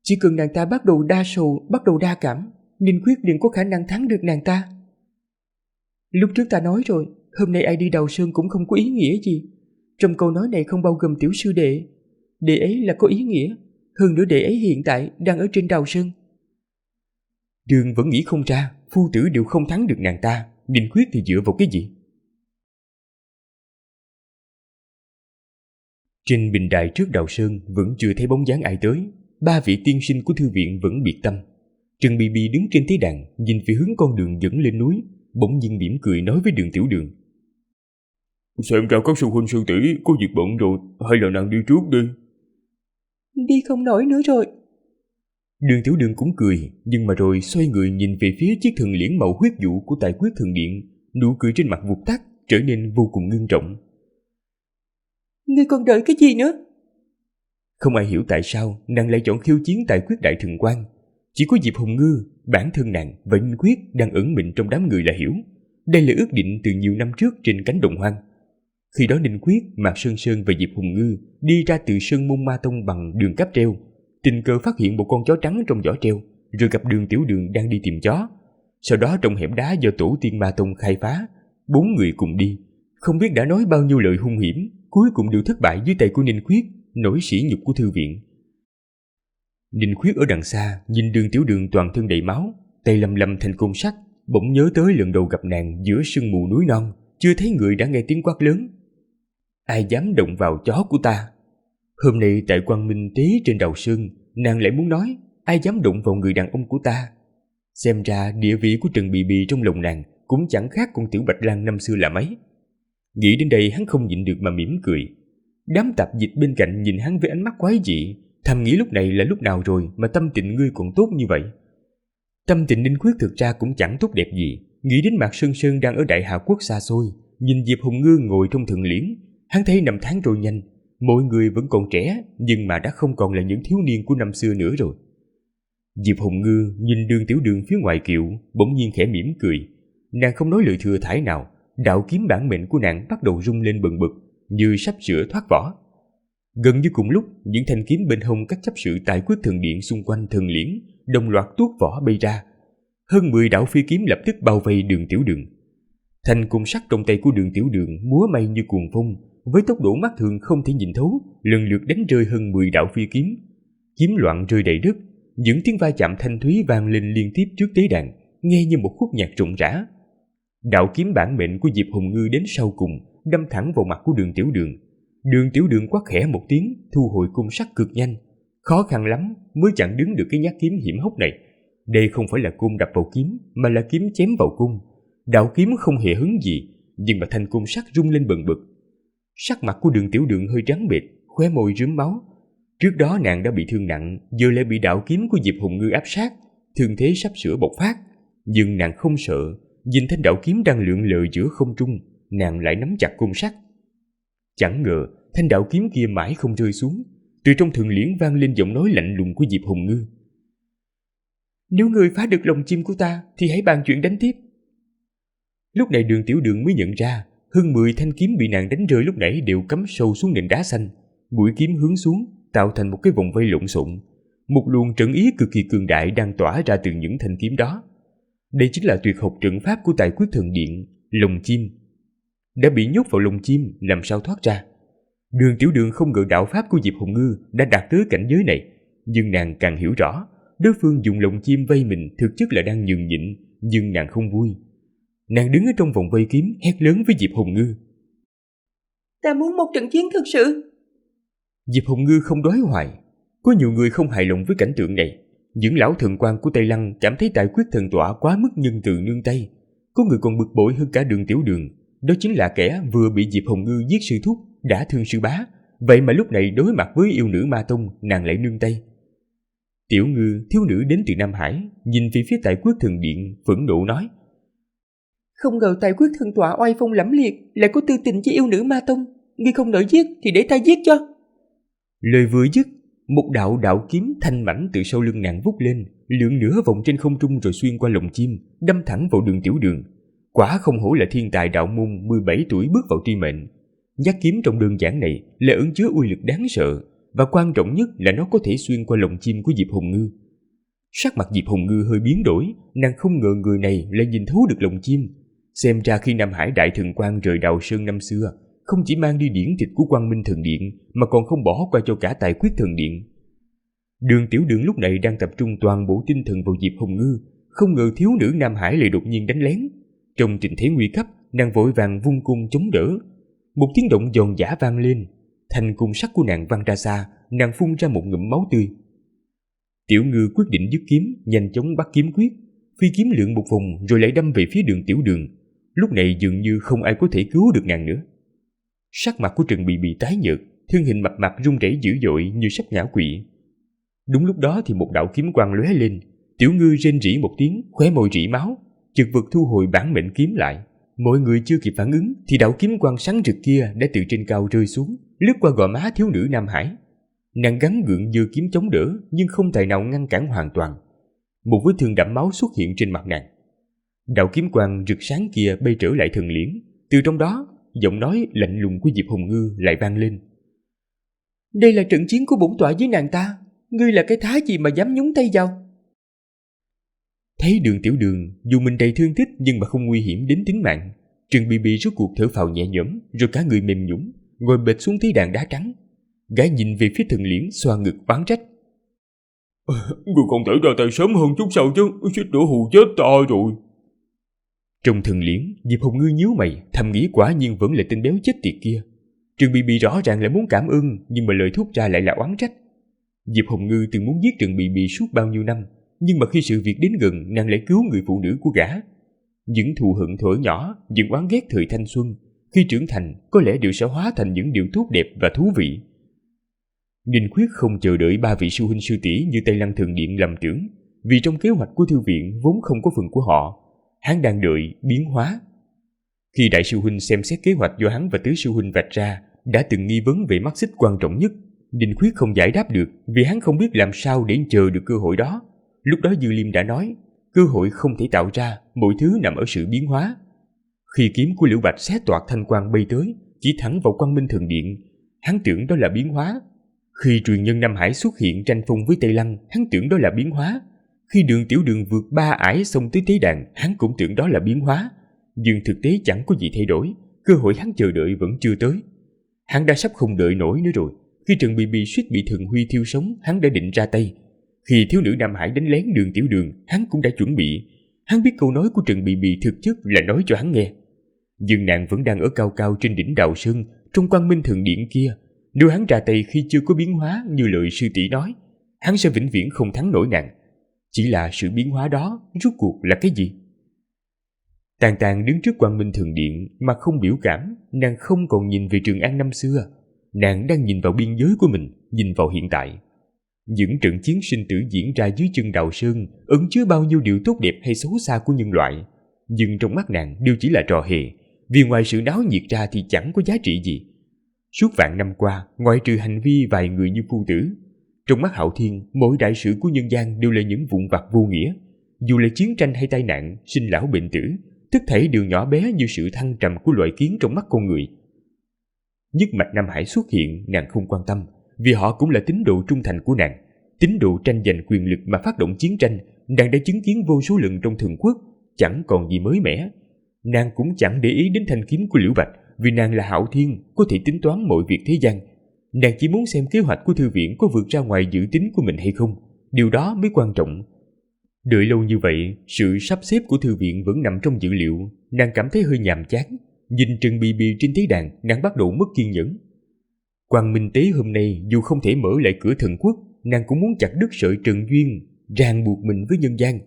Chỉ cần nàng ta bắt đầu đa sầu, bắt đầu đa cảm, Ninh Quyết liền có khả năng thắng được nàng ta. Lúc trước ta nói rồi, hôm nay ai đi Đào Sơn cũng không có ý nghĩa gì. Trong câu nói này không bao gồm tiểu sư đệ. Đệ ấy là có ý nghĩa. Hơn nữa đệ ấy hiện tại đang ở trên Đào Sơn. Đường vẫn nghĩ không ra, phu tử đều không thắng được nàng ta, Ninh Khuyết thì dựa vào cái gì? Trên bình đài trước Đào Sơn vẫn chưa thấy bóng dáng ai tới. Ba vị tiên sinh của thư viện vẫn biệt tâm. Trần Bì Bì đứng trên tế đàn, nhìn về hướng con đường dẫn lên núi, bỗng nhiên mỉm cười nói với Đường Tiểu Đường: Xem ra các sư huynh sư tỷ có việc bận rồi, hay là nàng đi trước đi? Đi không nổi nữa rồi. Đường Tiểu Đường cũng cười, nhưng mà rồi xoay người nhìn về phía chiếc thần liễn màu huyết dụ của Tài Quyết Thần Điện, nụ cười trên mặt vụt tắt, trở nên vô cùng ngưng trọng. Ngươi còn đợi cái gì nữa? Không ai hiểu tại sao nàng lại chọn khiêu chiến Tài Quyết Đại Thần Quan. Chỉ có Diệp Hồng Ngư, bản thân nàng và Ninh Khuyết đang ẩn mình trong đám người là hiểu. Đây là ước định từ nhiều năm trước trên cánh đồng hoang. Khi đó Ninh Khuyết, Mạc Sơn Sơn và Diệp Hồng Ngư đi ra từ Sơn Môn Ma Tông bằng đường cáp treo, tình cờ phát hiện một con chó trắng trong giỏ treo, rồi gặp Đường Tiểu Đường đang đi tìm chó. Sau đó trong hẻm đá do tổ tiên Ma Tông khai phá, 4 người cùng đi, không biết đã nói bao nhiêu lời hung hiểm, cuối cùng đều thất bại dưới tay của Ninh Khuyết, nỗi sỉ nhục của thư viện. Ninh Khuyết ở đằng xa nhìn Đường Tiểu Đường toàn thân đầy máu, tay lầm lầm thành côn sắt, bỗng nhớ tới lần đầu gặp nàng giữa sương mù núi non, chưa thấy người đã nghe tiếng quát lớn: ai dám động vào chó của ta? Hôm nay tại Quang Minh Tế trên Đào Sơn, nàng lại muốn nói ai dám động vào người đàn ông của ta. Xem ra địa vị của Trần Bì Bì trong lòng nàng cũng chẳng khác con tiểu Bạch Lang năm xưa là mấy. Nghĩ đến đây hắn không nhịn được mà mỉm cười. Đám tạp dịch bên cạnh nhìn hắn với ánh mắt quái dị, thầm nghĩ lúc này là lúc nào rồi mà tâm tình ngươi còn tốt như vậy. Tâm tình Ninh Khuyết thực ra cũng chẳng tốt đẹp gì. Nghĩ đến Mạc Sơn Sơn đang ở Đại Hà Quốc xa xôi, nhìn Diệp Hồng Ngư ngồi trong thần liễn, hắn thấy năm tháng trôi nhanh, mỗi người vẫn còn trẻ nhưng mà đã không còn là những thiếu niên của năm xưa nữa rồi. Diệp Hồng Ngư nhìn Đường Tiểu Đường phía ngoài kiệu, bỗng nhiên khẽ mỉm cười. Nàng không nói lời thừa thãi nào, đạo kiếm bản mệnh của nàng bắt đầu rung lên bần bật, như sắp sửa thoát vỏ. Gần như cùng lúc, những thanh kiếm bên hông các chấp sự Tài Quyết Thần Điện xung quanh thần liễn đồng loạt tuốt vỏ bay ra. Hơn 10 đạo phi kiếm lập tức bao vây Đường Tiểu Đường. Thanh côn sắt trong tay của Đường Tiểu Đường múa may như cuồng phong, với tốc độ mắt thường không thể nhìn thấu, lần lượt đánh rơi hơn 10 đạo phi kiếm. Kiếm loạn rơi đầy đất, những tiếng va chạm thanh thúy vang lên liên tiếp trước tế đàn, nghe như một khúc nhạc rộn rã. Đạo kiếm bản mệnh của Diệp Hồng Ngư đến sau cùng, đâm thẳng vào mặt của Đường Tiểu Đường. Đường Tiểu Đường quát khẽ một tiếng, thu hồi côn sắt cực nhanh. Khó khăn lắm mới chặn đứng được cái nhát kiếm hiểm hóc này. Đây không phải là côn đập vào kiếm, mà là kiếm chém vào côn. Đạo kiếm không hề hứng gì, nhưng mà thanh côn sắt rung lên bần bật. Sắc mặt của Đường Tiểu Đường hơi trắng bệch, khóe môi rướm máu. Trước đó nàng đã bị thương nặng, giờ lại bị đạo kiếm của Diệp Hồng Ngư áp sát, thương thế sắp sửa bộc phát. Nhưng nàng không sợ, nhìn thanh đạo kiếm đang lượn lờ giữa không trung, nàng lại nắm chặt côn sắt. Chẳng ngờ thanh đạo kiếm kia mãi không rơi xuống. Từ trong thần liễn vang lên giọng nói lạnh lùng của Diệp Hồng Ngư: nếu ngươi phá được lồng chim của ta thì hãy bàn chuyện đánh tiếp. Lúc này Đường Tiểu Đường mới nhận ra hơn 10 thanh kiếm bị nàng đánh rơi lúc nãy đều cắm sâu xuống nền đá xanh, mũi kiếm hướng xuống tạo thành một cái vòng vây lộn xộn. Một luồng trận ý cực kỳ cường đại đang tỏa ra từ những thanh kiếm đó. Đây chính là tuyệt học trận pháp của Tài Quyết Thần Điện, lồng chim. Đã bị nhốt vào lồng chim, làm sao thoát ra? Đường Tiểu Đường không ngờ đạo pháp của Diệp Hồng Ngư đã đạt tới cảnh giới này, nhưng nàng càng hiểu rõ, đối phương dùng lồng chim vây mình thực chất là đang nhường nhịn, nhưng nàng không vui. Nàng đứng ở trong vòng vây kiếm, hét lớn với Diệp Hồng Ngư: Ta muốn một trận chiến thực sự. Diệp Hồng Ngư không đoái hoài. Có nhiều người không hài lòng với cảnh tượng này. Những lão thần quan của Tây Lăng cảm thấy Tài Quyết Thần Tọa quá mức nhân từ nương tay. Có người còn bực bội hơn cả Đường Tiểu Đường. Đó chính là kẻ vừa bị Diệp Hồng Ngư giết sư thúc, đã thương sư bá, vậy mà lúc này đối mặt với yêu nữ Ma Tông, nàng lại nương tay. Tiểu Ngư, thiếu nữ đến từ Nam Hải, nhìn về phía Tài Quyết Thần Điện, phẫn nộ nói: không ngờ Tài Quyết Thần Tọa oai phong lẫm liệt, lại có tư tình với yêu nữ Ma Tông. Ngươi không nỡ giết thì để ta giết cho. Lời vừa dứt, một đạo kiếm thanh mảnh từ sau lưng nàng vút lên, lượn nửa vòng trên không trung rồi xuyên qua lồng chim, đâm thẳng vào Đường Tiểu Đường. Quả không hổ là thiên tài đạo môn 17 tuổi bước vào tri mệnh. Nhát kiếm trong đơn giản này là ẩn chứa uy lực đáng sợ, và quan trọng nhất là nó có thể xuyên qua lồng chim của Diệp Hồng Ngư. Sắc mặt Diệp Hồng Ngư hơi biến đổi, nàng không ngờ người này lại nhìn thấu được lồng chim. Xem ra khi Nam Hải Đại Thần Quan rời Đào Sơn năm xưa, không chỉ mang đi điển tịch của Quang Minh Thần Điện mà còn không bỏ qua cho cả Tài Quyết Thần Điện. Đường Tiểu Đường lúc này đang tập trung toàn bộ tinh thần vào Diệp Hồng Ngư, không ngờ thiếu nữ Nam Hải lại đột nhiên đánh lén. Trong tình thế nguy cấp, nàng vội vàng vung cung chống đỡ. Một tiếng động giòn giã vang lên, thanh cung sắt của nàng văng ra xa, nàng phun ra một ngụm máu tươi. Tiểu Ngư quyết định dứt kiếm, nhanh chóng bắt kiếm quyết, phi kiếm lượn một vòng rồi lại đâm về phía Đường Tiểu Đường. Lúc này dường như không ai có thể cứu được nàng nữa. Sắc mặt của Trần Bị tái nhợt, thân hình mập mạp run rẩy dữ dội như sắp ngã quỵ. Đúng lúc đó thì một đạo kiếm quang lóe lên, Tiểu Ngư rên rỉ một tiếng, khóe môi rỉ máu, chật vật thu hồi bản mệnh kiếm lại. Mọi người chưa kịp phản ứng thì đạo kiếm quang sáng rực kia đã từ trên cao rơi xuống, lướt qua gò má thiếu nữ Nam Hải. Nàng gắng gượng giơ kiếm chống đỡ nhưng không tài nào ngăn cản hoàn toàn. Một vết thương đẫm máu xuất hiện trên mặt nàng. Đạo kiếm quang rực sáng kia bay trở lại thần liễn, từ trong đó giọng nói lạnh lùng của Diệp Hồng Ngư lại vang lên. Đây là trận chiến của bổn tọa với nàng ta, ngươi là cái thá gì mà dám nhúng tay vào? Thấy Đường Tiểu Đường dù mình đầy thương tích nhưng mà không nguy hiểm đến tính mạng, Trần Bị rốt cuộc thở phào nhẹ nhõm, rồi cả người mềm nhũn ngồi bệt xuống thế đàn đá trắng. Gã nhìn về phía thần liễn xoa ngực oán trách. Ngươi không thể ra tay sớm hơn chút sao chứ, suýt nữa hù chết ta rồi. Trong thần liễn, Diệp Hồng Ngư nhíu mày, thầm nghĩ quả nhiên vẫn là tên béo chết tiệt kia. Trần Bị rõ ràng là muốn cảm ơn, nhưng mà lời thốt ra lại là oán trách. Diệp Hồng Ngư từng muốn giết Trần Bị suốt bao nhiêu năm, nhưng mà khi sự việc đến gần, nàng lại cứu người phụ nữ của gã. Những thù hận thuở nhỏ, những oán ghét thời thanh xuân, khi trưởng thành có lẽ đều sẽ hóa thành những điều tốt đẹp và thú vị. Ninh Khuyết không chờ đợi ba vị sư huynh sư tỷ như Tây Lăng Thần Điện lầm tưởng, vì trong kế hoạch của thư viện vốn không có phần của họ. Hắn đang đợi biến hóa. Khi đại sư huynh xem xét kế hoạch do hắn và tứ sư huynh vạch ra, đã từng nghi vấn về mắt xích quan trọng nhất, Ninh Khuyết không giải đáp được vì hắn không biết làm sao để chờ được cơ hội đó. Lúc đó Dư Liêm đã nói, cơ hội không thể tạo ra, mọi thứ nằm ở sự biến hóa. Khi kiếm của Liễu Bạch xé toạc thanh quang bay tới, chỉ thẳng vào Quang Minh Thần Điện, hắn tưởng đó là biến hóa. Khi truyền nhân Nam Hải xuất hiện tranh phong với Tây Lăng, hắn tưởng đó là biến hóa. Khi Đường Tiểu Đường vượt 3 ải xông tới tế đàn, hắn cũng tưởng đó là biến hóa. Nhưng thực tế chẳng có gì thay đổi, cơ hội hắn chờ đợi vẫn chưa tới. Hắn đã sắp không đợi nổi nữa rồi. Khi Trần Bị suýt bị Thần Huy thiêu sống, hắn đã định ra tay. Khi thiếu nữ Nam Hải đánh lén Đường Tiểu Đường, hắn cũng đã chuẩn bị. Hắn biết câu nói của Trần Bị thực chất là nói cho hắn nghe. Nhưng nàng vẫn đang ở cao cao trên đỉnh Đào Sơn, trong Quang Minh Thần Điện kia. Nếu hắn ra tay khi chưa có biến hóa như lời sư tỷ nói, hắn sẽ vĩnh viễn không thắng nổi nàng. Chỉ là sự biến hóa đó rốt cuộc là cái gì? Tàn Tàn đứng trước Quang Minh Thần Điện mà không biểu cảm, nàng không còn nhìn về Trường An năm xưa. Nàng đang nhìn vào biên giới của mình, nhìn vào hiện tại. Những trận chiến sinh tử diễn ra dưới chân Đào Sơn ẩn chứa bao nhiêu điều tốt đẹp hay xấu xa của nhân loại. Nhưng trong mắt nàng đều chỉ là trò hề, vì ngoài sự náo nhiệt ra thì chẳng có giá trị gì. Suốt vạn năm qua, ngoại trừ hành vi vài người như phu tử, trong mắt Hạo Thiên, mỗi đại sự của nhân gian đều là những vụn vặt vô nghĩa. Dù là chiến tranh hay tai nạn, sinh lão bệnh tử, tất thảy đều nhỏ bé như sự thăng trầm của loài kiến trong mắt con người. Nhất mạch Nam Hải xuất hiện, nàng không quan tâm, vì họ cũng là tín đồ trung thành của nàng. Tín đồ tranh giành quyền lực mà phát động chiến tranh, nàng đã chứng kiến vô số lần trong Thần Quốc, chẳng còn gì mới mẻ. Nàng cũng chẳng để ý đến thanh kiếm của Liễu Bạch, vì nàng là Hạo Thiên, có thể tính toán mọi việc thế gian. Nàng chỉ muốn xem kế hoạch của thư viện có vượt ra ngoài dự tính của mình hay không. Điều đó mới quan trọng. Đợi lâu như vậy, sự sắp xếp của thư viện vẫn nằm trong dữ liệu. Nàng cảm thấy hơi nhàm chán. Nhìn Trần Bị trên tế đàn, nàng bắt đầu mất kiên nhẫn. Quang Minh Tế hôm nay dù không thể mở lại cửa Thần Quốc, nàng cũng muốn chặt đứt sợi trần duyên ràng buộc mình với nhân gian.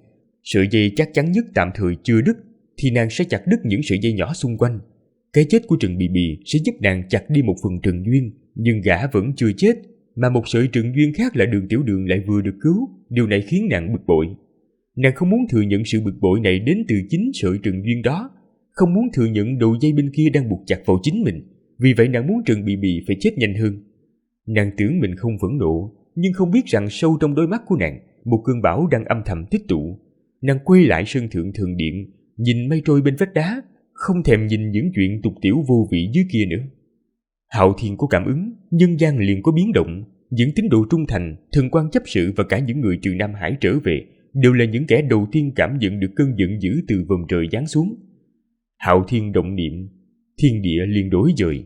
Sợi dây chắc chắn nhất tạm thời chưa đứt, thì nàng sẽ chặt đứt những sợi dây nhỏ xung quanh. Cái chết của Trần Bị sẽ giúp nàng chặt đi một phần trần duyên, nhưng gã vẫn chưa chết, mà một sợi trần duyên khác là Đường Tiểu Đường lại vừa được cứu. Điều này khiến nàng bực bội. Nàng không muốn thừa nhận sự bực bội này đến từ chính sợi trần duyên đó, không muốn thừa nhận đầu dây bên kia đang buộc chặt vào chính mình. Vì vậy nàng muốn Trần Bị phải chết nhanh hơn. Nàng tưởng mình không phẫn nộ, nhưng không biết rằng sâu trong đôi mắt của nàng, một cơn bão đang âm thầm tích tụ. Nàng quay lại sân thượng thần điện, nhìn mây trôi bên vách đá, không thèm nhìn những chuyện tục tiểu vô vị dưới kia nữa. Hạo Thiên có cảm ứng, nhân gian liền có biến động. Những tín đồ trung thành, thần quan chấp sự và cả những người từ Nam Hải trở về đều là những kẻ đầu tiên cảm nhận được cơn giận dữ từ vòm trời giáng xuống. Hạo Thiên động niệm, thiên địa liền đổi dời.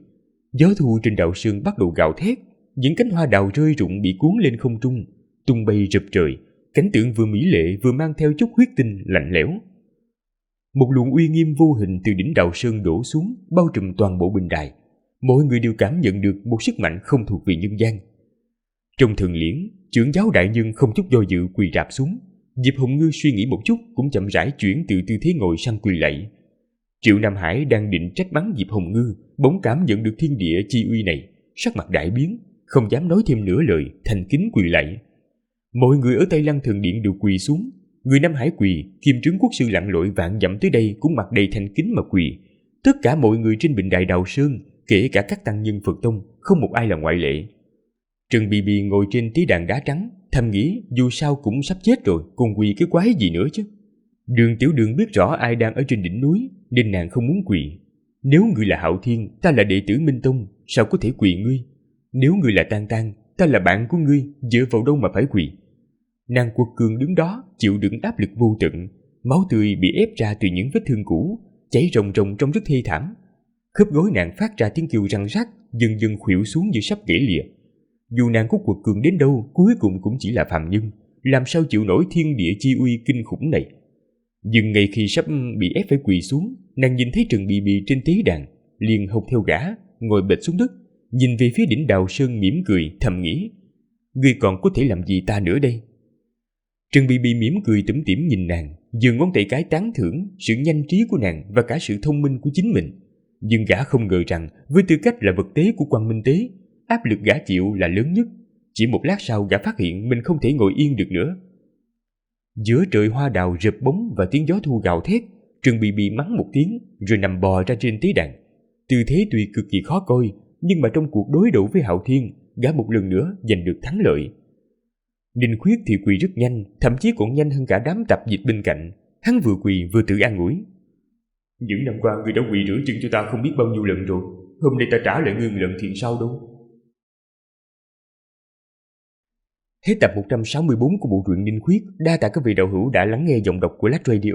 Gió thu trên Đào Sơn bắt đầu gào thét, những cánh hoa đào rơi rụng bị cuốn lên không trung, tung bay rập trời. Cảnh tượng vừa mỹ lệ vừa mang theo chút huyết tinh lạnh lẽo. Một luồng uy nghiêm vô hình từ đỉnh Đào Sơn đổ xuống, bao trùm toàn bộ bình đài. Mọi người đều cảm nhận được một sức mạnh không thuộc về nhân gian. Trong thần liễn, trưởng giáo đại nhân không chút do dự quỳ rạp xuống. Diệp Hồng Ngư suy nghĩ một chút cũng chậm rãi chuyển từ tư thế ngồi sang quỳ lạy. Triệu Nam Hải đang định trách mắng Diệp Hồng Ngư, bỗng cảm nhận được thiên địa chi uy này, sắc mặt đại biến, không dám nói thêm nửa lời, thành kính quỳ lạy. Mọi người ở Tây Lăng Thần Điện đều quỳ xuống. Người Nam Hải quỳ, Kim Trướng Quốc sư lặn lội vạn dặm tới đây cũng mặt đầy thành kính mà quỳ. Tất cả mọi người trên bình đài Đào Sơn, kể cả các tăng nhân Phật tông, không một ai là ngoại lệ. Trần Bì Bì ngồi trên tế đàn đá trắng, thầm nghĩ dù sao cũng sắp chết rồi, còn quỳ cái quái gì nữa chứ. Đường Tiểu Đường biết rõ ai đang ở trên đỉnh núi, nên nàng không muốn quỳ. Nếu ngươi là Hạo Thiên, ta là đệ tử Minh Tông, sao có thể quỳ ngươi? Nếu ngươi là Tan Tan, ta là bạn của ngươi, dựa vào đâu mà phải quỳ? Nàng quật cường đứng đó, chịu đựng áp lực vô tận, máu tươi bị ép ra từ những vết thương cũ, chảy ròng ròng trông rất thê thảm. Khớp gối nàng phát ra tiếng kêu răng rắc, dần dần khuỵu xuống như sắp gãy lìa. Dù nàng có quật cường đến đâu, cuối cùng cũng chỉ là phàm nhân, làm sao chịu nổi thiên địa chi uy kinh khủng này. Nhưng ngay khi sắp bị ép phải quỳ xuống, nàng nhìn thấy Trần Bì Bì trên tế đàn, liền học theo gã, ngồi bệt xuống đất, nhìn về phía đỉnh Đào Sơn mỉm cười, thầm nghĩ: ngươi còn có thể làm gì ta nữa đây? Trần Bì Bì mỉm cười tủm tỉm nhìn nàng, giơ ngón tay cái tán thưởng sự nhanh trí của nàng và cả sự thông minh của chính mình. Nhưng gã không ngờ rằng với tư cách là vật tế của Quang Minh Tế, áp lực gã chịu là lớn nhất. Chỉ một lát sau gã phát hiện mình không thể ngồi yên được nữa. Giữa trời hoa đào rợp bóng và tiếng gió thu gào thét, Trần Bì Bì mắng một tiếng rồi nằm bò ra trên tế đàn. Tư thế tuy cực kỳ khó coi, nhưng mà trong cuộc đối đầu với Hạo Thiên, gã một lần nữa giành được thắng lợi. Ninh Khuyết thì quỳ rất nhanh, thậm chí còn nhanh hơn cả đám tạp dịch bên cạnh. Hắn vừa quỳ vừa tự an ủi: những năm qua ngươi đã quỳ rửa chân cho ta không biết bao nhiêu lần rồi, hôm nay ta trả lại ngươi lần thiện sau đâu. Hết tập 164 của bộ truyện Ninh Khuyết. Đa tạ các vị đạo hữu đã lắng nghe giọng đọc của Lách Radio.